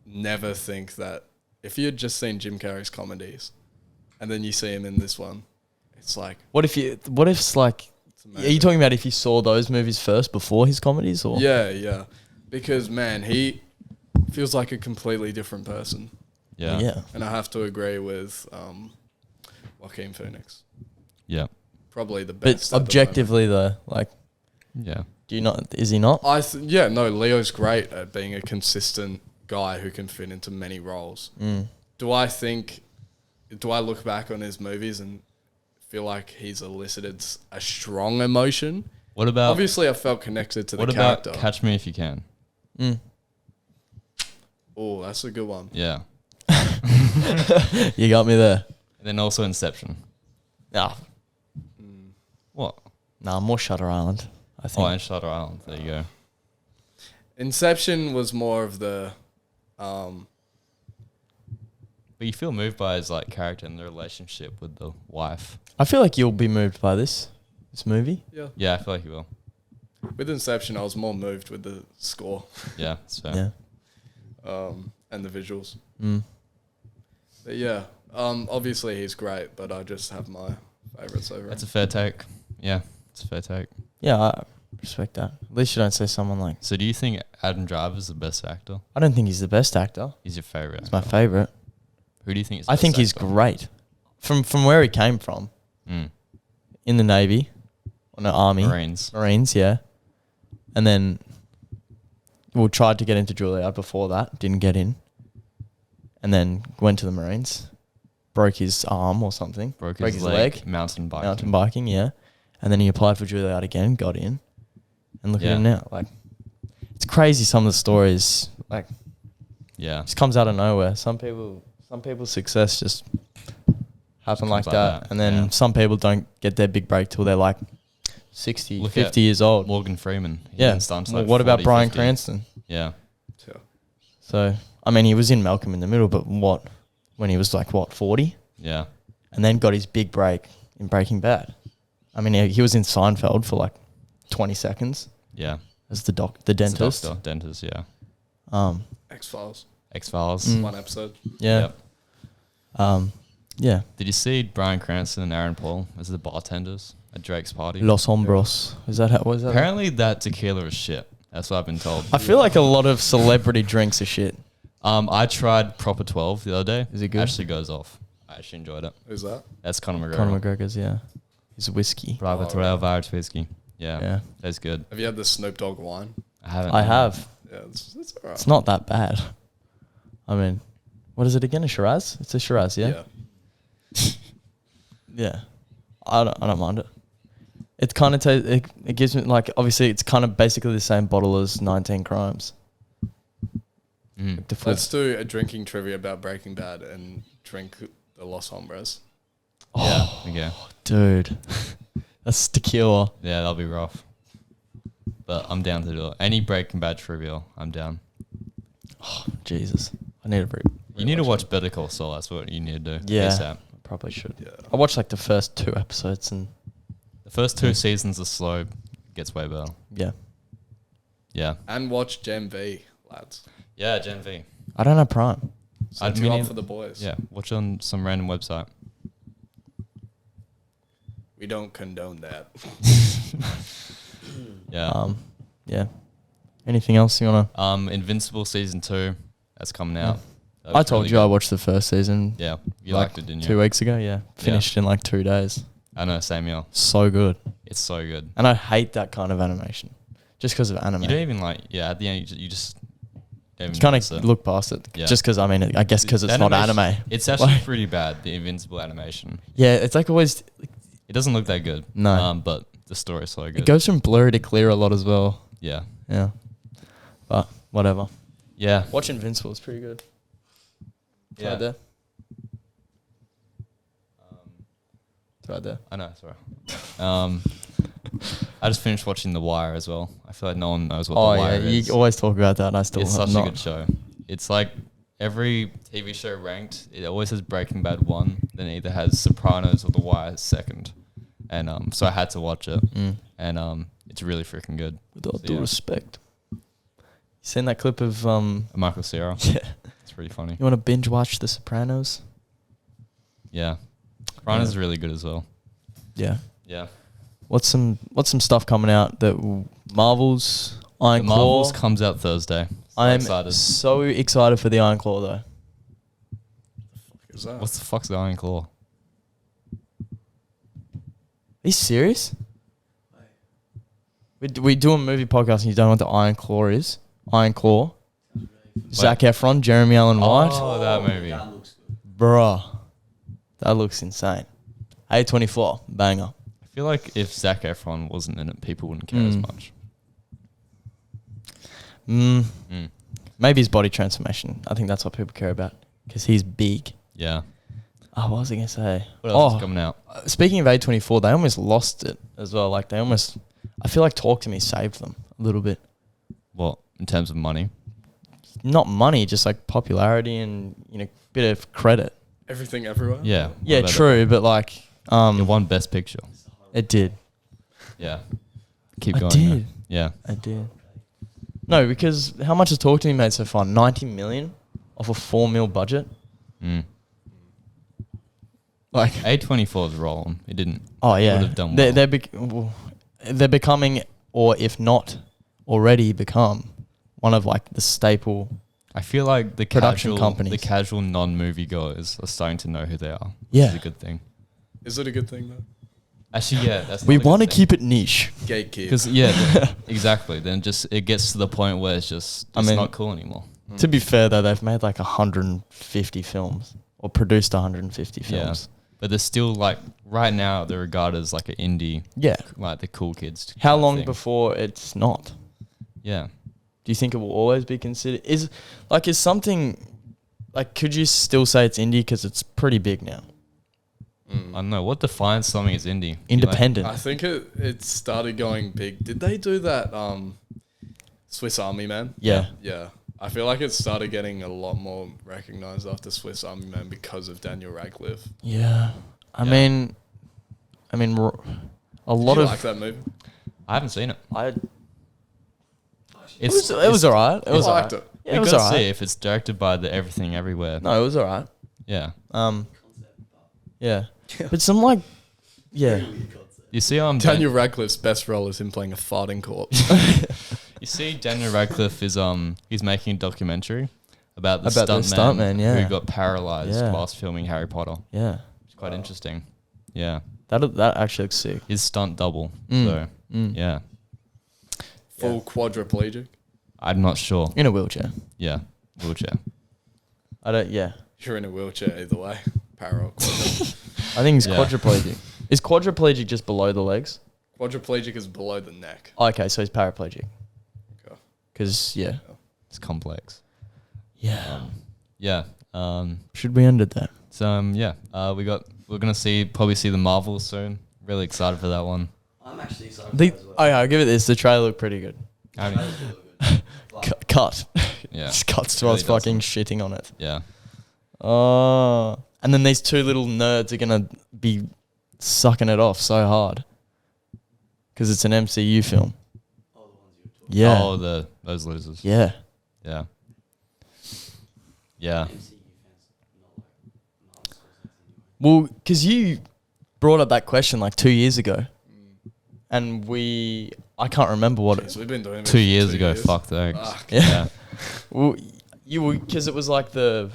never think that if you had just seen Jim Carrey's comedies and then you see him in this one, it's like, What if it's like, it's are amazing. you talking about if you saw those movies first before his comedies or? Yeah. Because, man, he feels like a completely different person. Yeah. Yeah. And I have to agree with Joaquin Phoenix. Yeah. Probably the But best. at the objectively though, like, Yeah. do you not, is he not? moment. Leo's great at being a consistent guy who can fit into many roles. Do I look back on his movies and feel like he's elicited a strong emotion? What about Obviously, I felt connected to the what about character. Catch Me If You Can? Oh, that's a good one. Yeah. You got me there. And then also Inception. Nah, What? more Shutter Island, I think. Oh, and Shutter Island. There you go. Inception was more of the But you feel moved by his character and the relationship with the wife. I feel like you'll be moved by this movie. Yeah, I feel like you will. with Inception. I was more moved with the score Yeah, that's fair. Yeah. and the visuals. Mm. But yeah, obviously he's great, but I just have my favorites over. That's a fair take. Yeah, it's a fair take. Yeah, Respect that. At least you don't say someone like. So do you think Adam Driver's the best actor? I don't think he's the best actor. He's your favorite. He's my favorite. Who do you think is? I think he's great. From where he came from, in the Navy, on the Army, Marines, yeah, and then tried to get into Juilliard before that, didn't get in, and then went to the Marines, broke his arm or something, broke his leg, mountain biking, yeah, and then he applied for Juilliard again, got in, and look at him now. Like, it's crazy some of the stories. Like, just comes out of nowhere. Some people's success just happen like that. And then some people don't get their big break till they're like 60, 50 years old. Morgan Freeman. What about Bryan Cranston? Yeah. So, I mean, he was in Malcolm in the Middle, but when he was like, 40? Yeah. And then got his big break in Breaking Bad. I mean, he was in Seinfeld for like 20 seconds. Yeah. As the dentist. Dentist, yeah. X-Files. Mm. 1 episode. Yeah. Yep. Yeah. Did you see Bryan Cranston and Aaron Paul as the bartenders at Drake's party? Los Hombros. Is that how? Was that? Apparently, that tequila is shit. That's what I've been told. I feel like a lot of celebrity drinks are shit. I tried Proper 12 the other day. Is it good? Actually goes off. I actually enjoyed it. Who's that? That's Conor McGregor. Conor McGregor's, yeah. His whiskey. Proper 12 Irish whiskey. Yeah. That's good. Have you had the Snoop Dogg wine? I haven't. I have. Yeah, it's alright. It's not that bad. I mean, what is it again? A Shiraz? It's a Shiraz, yeah? Yeah. I don't mind it. It kind of it gives me, like, obviously it's kind of basically the same bottle as 19 Crimes. Let's do a drinking trivia about Breaking Bad and drink the Los Hombres. Oh, yeah. Okay. Dude. That's tequila. Yeah, that'll be rough. But I'm down to do it. Any Breaking Bad trivia, I'm down. Oh, Jesus. I need a You need to watch Better Call Saul. That's what you need to do. Yeah. ASAP. I probably should. Yeah. I watched like the first 2 episodes and... The first 2 seasons are slow. Gets way better. Yeah. Yeah. And watch Gen V, lads. Yeah, Gen V. I don't have Prime. Set you up for the boys. Yeah, watch on some random website. We don't condone that. Yeah. Yeah. Anything else you want to... Invincible Season 2. That's coming out. That I was told really you I good. watched the first season. Yeah. You like liked it, didn't you? 2 weeks ago, yeah. Finished in like 2 days. I know, same here. So good. It's so good. And I hate that kind of animation. Just because of anime. You don't even like... Yeah, at the end, you just don't even kind notice of it. look past it. Yeah. Just because, I mean, I guess because it's not anime. It's actually Like- pretty bad, the Invincible animation. Yeah, it's like always... It doesn't look that good. No. But the story's so good. It goes from blurry to clear a lot as well. Yeah. Yeah. But whatever. Yeah. Watch Invincible. It's pretty good. It's Yeah. right there. It's right there. I know, sorry. I just finished watching The Wire as well. I feel like no one knows what The Wire is. You always talk about that and I still It's have such not. a good show. It's like every TV show ranked, it always has Breaking Bad 1, then it either has Sopranos or The Wire 2nd. And so I had to watch it. And it's really freaking good. With all So, due yeah. respect. You seen that clip of... Michael Cera. Yeah. It's pretty funny. You want to binge watch The Sopranos? Yeah. Sopranos is really good as well. Yeah. Yeah. What's some stuff coming out that Marvel's Iron Claw? Marvels comes out Thursday. I'm excited. so excited for the Iron Claw though. Is that? What's the fuck's the Iron Claw? Are you serious? We do a movie podcast and you don't know what the Iron Claw is? Iron Claw. Zac Efron, Jeremy Allen White. Oh, that movie. Bruh. That looks insane. A24, banger. I feel like if Zac Efron wasn't in it, people wouldn't care as much. Maybe his body transformation. I think that's what people care about because he's big. Yeah. Oh, what was I going to say? What else is coming out? Speaking of A24, they almost lost it as well. Like they almost... I feel like Talk to Me saved them a little bit. What, in terms of money? Not money, just like popularity and, bit of credit. Everything everywhere? Yeah. Yeah, true, but like... It won Best Picture. It did. Yeah. Keep I going. did. though. Yeah. I did. No, because how much has Talk to Me made so far? 90 million off a 4 mil budget? Like A24's rolling. It didn't. Oh, yeah. Would have done well. They're becoming or if not already become one of like the staple. I feel like the Production casual companies. the casual non-movie goers are starting to know who they are. Yeah. Which is a good thing. Is it a good thing though? Actually, yeah, that's We not a good want to thing. keep it niche. Gatekeep. Because yeah, exactly. Then just it gets to the point where it's mean, not cool anymore. To be fair though, they've made like 150 films or produced 150 films. But they're still like right now they're regarded as like an indie, Yeah. like the cool kids. How kind of long thing. before it's not? Yeah. Do you think it will always be considered? Is something like, could you still say it's indie because it's pretty big now? I don't know what defines something as indie. Independent. I think it started going big. Did they do that Swiss Army Man? Yeah. Yeah. I feel like it started getting a lot more recognized after Swiss Army Man because of Daniel Radcliffe. Yeah. I Yeah. mean, a lot Did you of like that movie? I haven't seen it. It was alright. It was I liked alright. it. Yeah, we it was gotta alright. see if it's directed by the Everything Everywhere. No, it was alright. Yeah. Yeah. But some like, yeah. You see, Daniel Radcliffe's best role is him playing a farting corpse. You see, Daniel Radcliffe is he's making a documentary about the About the stuntman stuntman, yeah. who got paralyzed Yeah. whilst filming Harry Potter. Yeah. It's quite interesting. Yeah, That actually looks sick. his stunt double. Mm. So Mm. yeah, Full quadriplegic. I'm not sure. In a wheelchair. Yeah, wheelchair. Yeah. You're in a wheelchair either way. Para or quadriplegic. I think he's Yeah. quadriplegic. Is quadriplegic just below the legs? Quadriplegic is below the neck. Oh, okay, so he's paraplegic. Okay. Because, yeah. It's complex. Yeah. Yeah. Should we end it there? So yeah, we're gonna probably see the Marvels soon. Really excited for that one. I'm actually excited. For that as well. Oh, yeah, I'll give it this. The trailer looked pretty good. I mean, Cut. yeah, Just cuts to Really us fucking shitting on it. yeah. Oh. And then these two little nerds are going to be sucking it off so hard. Because it's an MCU film. Yeah. Oh, those losers. Yeah. Yeah. Yeah. Well, because you brought up that question like 2 years ago. And I can't remember what it So we've been doing this 2 for years 2 ago. years. Fuck the eggs. Fuck. Yeah. Well, because it was like the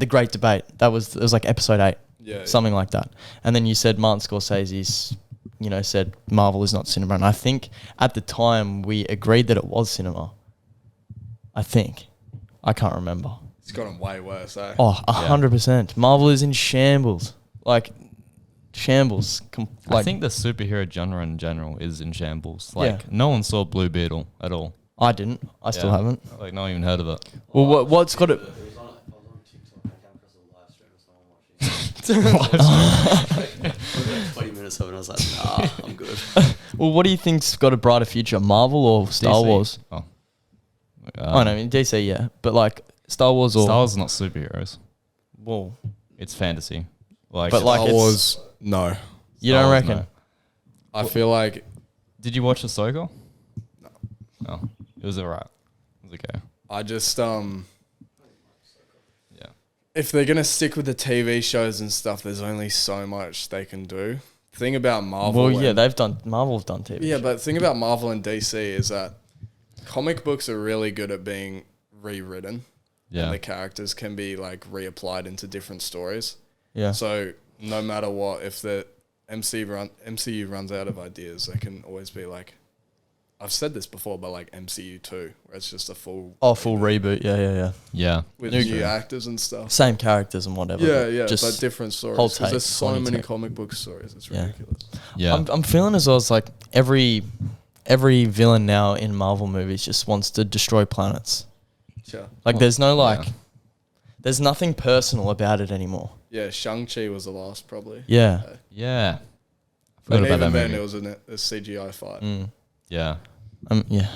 Great Debate. It was like episode 8. Yeah. Something like that. And then you said Martin Scorsese's, said Marvel is not cinema. And I think at the time we agreed that it was cinema. I think. I can't remember. It's gotten way worse, eh? Oh, 100%. Marvel is in shambles. Like, shambles. I think the superhero genre in general is in shambles. Like, Yeah. no one saw Blue Beetle at all. I didn't. I still Yeah. haven't. Like, no one even heard of it. Well, what's got it? It was on TikTok. I came across a live stream of someone watching it. It was like 20 minutes of it. I was like, nah, I'm good. Well, what do you think's got a brighter future, Marvel or Star DC. Wars? Oh. I know, I mean DC, yeah, but like Star Wars or Star Wars is not superheroes. well, It's fantasy. Like, But like Star it's- Wars, no. you Star don't Wars, reckon? no. I feel like Did you watch Ahsoka? No. No. It was alright. It was okay. I just Yeah. if they're gonna stick with the TV shows and stuff, there's only so much they can do. Thing about Marvel, Well, yeah, and- Marvel's done TV. yeah, but the thing about Marvel and DC is that comic books are really good at being rewritten. Yeah. And the characters can be like reapplied into different stories. yeah. So no matter what, if the MCU runs out of ideas, they can always be like, I've said this before, but like MCU 2, where it's just a full Full reboot. Yeah. Yeah. with New- new actors and stuff. Same characters and whatever. Yeah, but yeah, just but different stories. whole 'Cause take, there's so funny many take. comic book stories. It's Yeah. ridiculous. Yeah. I'm feeling as well as like every villain now in Marvel movies just wants to destroy planets. Yeah, Like there's no yeah. there's nothing personal about it anymore. yeah. Shang-Chi was the last, probably. Yeah. Yeah. But Forgot about even that then, movie. it was a CGI fight. Mm. Yeah. Yeah.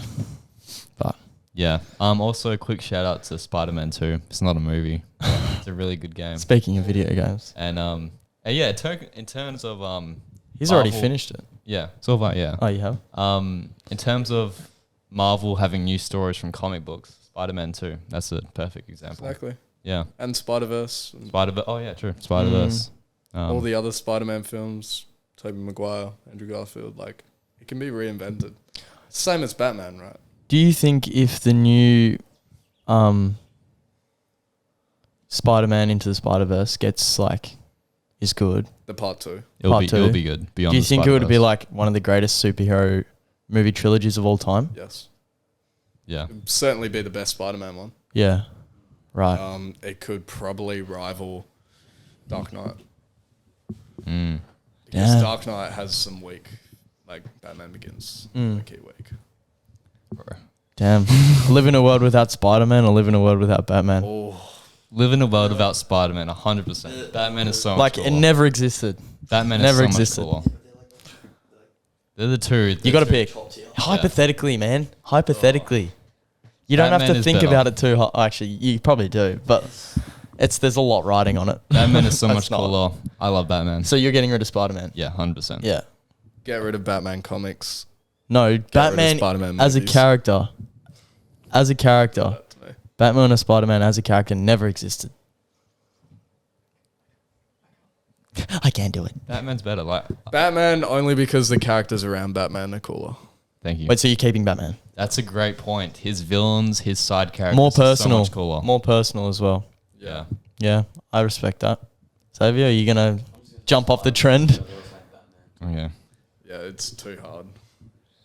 But Yeah. Also, a quick shout out to Spider-Man 2. It's not a movie. It's a really good game. speaking of video games, And yeah, in terms of he's already Marvel- finished it. Yeah. It's all about yeah. Oh, you have? In terms of Marvel having new stories from comic books, Spider-Man 2. That's a perfect example. Exactly. Yeah. And Spider-Verse. And Spider-Verse. Oh yeah, true. Spider-Verse. all the other Spider-Man films, Tobey Maguire, Andrew Garfield, like, it can be reinvented. Same as Batman, right? Do you think if the new Spider-Man Into the Spider-Verse gets like is good, The part 2. It'll be good. Beyond do you the think it would be Spider-Verse. like one of the greatest superhero movie trilogies of all time? Yes. Yeah. It'd certainly be the best Spider-Man one. Yeah. Right. It could probably rival Dark Knight. Mm. Because Damn. Dark Knight has some weak, like Batman Begins, Mm. key weak. Bro. Damn. Live in a world without Spider-Man or live in a world without Batman? Oh, Live in a world without Spider-Man, 100%. Batman is so much Like cooler. it never existed. Batman never is so existed. much cooler. They're the two. You got to pick. Hypothetically, man. Hypothetically. You don't have Batman to is think better. about it too hard. Actually, you probably do, but there's a lot riding on it. Batman is so That's much not- cooler. I love Batman. So you're getting rid of Spider-Man? Yeah, 100%. Yeah. get rid of Batman comics. No, rid of Batman Spider-Man as a movies. character. As a character. That to me. Batman or Spider-Man as a character never existed. I can't do it. Batman's better. Like, Batman only because the characters around Batman are cooler. thank you. Wait, so you're keeping Batman? That's a great point. His villains, his side characters, More are so personal. much cooler. More personal as well. Yeah. Yeah, I respect that. Xavier, are you going to jump off the trend? Okay. Yeah, it's too hard.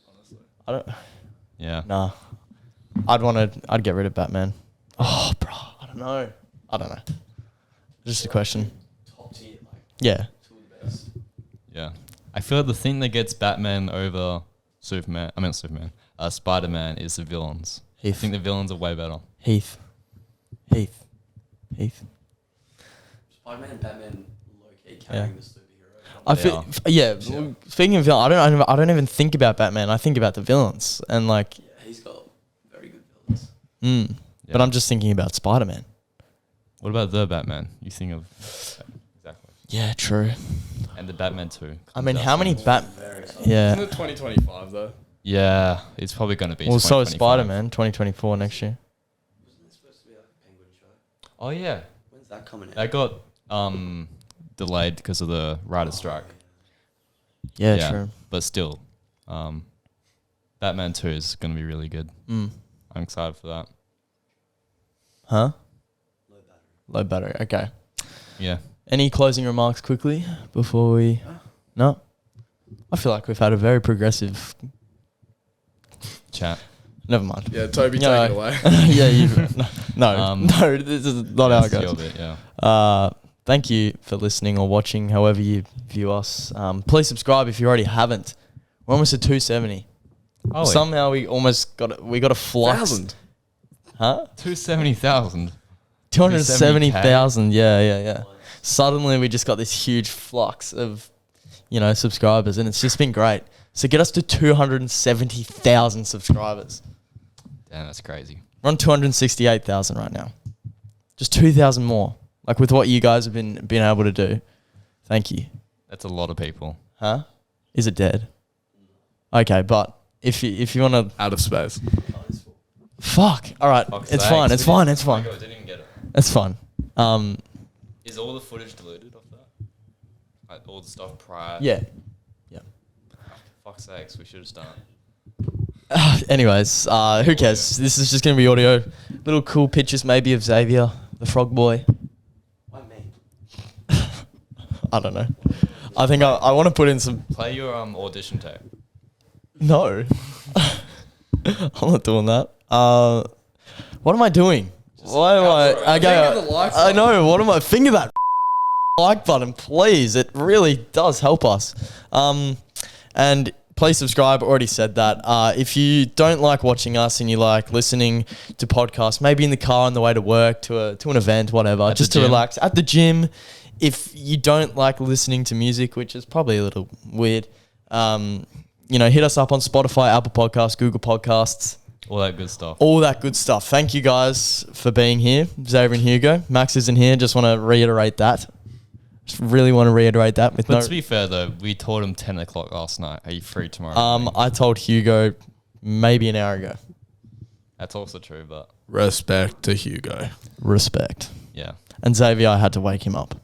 Honestly. I don't... Yeah. Nah. I'd get rid of Batman. Oh, bro. I don't know. Just a question. Yeah. Yeah. I feel like the thing that gets Batman over Spider-Man is the villains. I Heath. think the villains are way better. Heath. Spider-Man and Batman low-key carrying the superhero. I feel, speaking of villain, I don't even think about Batman. I think about the villains and like, Yeah, he's got very good villains. Yeah. but I'm just thinking about Spider-Man. What about the Batman? You think of exactly. Yeah, true. And the Batman 2. I mean, how many Very exciting. Yeah. Isn't it 2025 though? Yeah, it's probably going to be. Well, so is 2025. Spider-Man 2024 next year. Wasn't there supposed to be like a Penguin show? Oh yeah, When's that coming out? that got delayed because of the writer's strike. Yeah, true. But still, Batman 2 is going to be really good. Mm. I'm excited for that. Huh? Low battery. Okay. Yeah. Any closing remarks quickly before we? No. I feel like we've had a very progressive. Chat. Never mind. Yeah, Toby, No. take it away. Yeah, you. No, Um, no. This is not how it That's your goes. bit, yeah. Thank you for listening or watching, however you view us. Please subscribe if you already haven't. We're almost at 270. Oh, Somehow we almost got it. We got a flux. 1,000. Huh? 270,000. 270,000. Yeah. Suddenly we just got this huge flux of, subscribers, and it's just been great. So get us to 270,000 subscribers. Damn, that's crazy. We're on 268,000 right now. Just 2,000 more. Like with what you guys have been able to do. Thank you. That's a lot of people. Huh? Is it dead? Okay, but if you want to, Out of space. fuck. All right, Fuck's it's sakes. fine. It's fine. It's Oh my fine. God, I didn't even get it. It's fine. Is all the footage deleted off that? Like all the stuff prior? Yeah. Fuck's sakes, we should have done it. Anyways, who cares? This is just gonna be audio. Little cool pictures maybe of Xavier, the frog boy. Why me? I don't know. I think I want to put in some. Play your audition tape. No. I'm not doing that. What am I doing? Why am I? Finger the like I know. What am I? Finger that like button, please. It really does help us. And please subscribe. Already said that. If you don't like watching us and you like listening to podcasts, maybe in the car on the way to work, to an event, whatever, At just the to gym. relax at the gym. If you don't like listening to music, which is probably a little weird, hit us up on Spotify, Apple Podcasts, Google Podcasts, All that good stuff. all that good stuff. Thank you guys for being here, Xavier and Hugo. Max isn't here. Just want to reiterate that. Just really want to reiterate that with But to be fair though, we told him 10 o'clock last night. Are you free tomorrow? morning? I told Hugo maybe an hour ago. That's also true, but Respect to Hugo. Respect. yeah. And Xavier, I had to wake him up.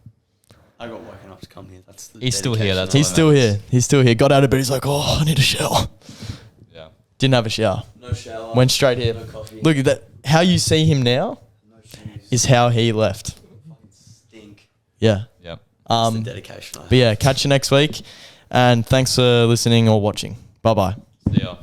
I got woken up to come here. That's the He's still here, dedication that's I He's have. still here. He's still here. Got out of bed. He's like, oh, I need a shower. Yeah. Didn't have a shower. No shower. Went straight here. No coffee. Look at that. How you see him now No shoes. is how he left. Fucking stink. Yeah. Yep. It's the dedication. But yeah, catch you next week. And thanks for listening or watching. Bye-bye. See ya.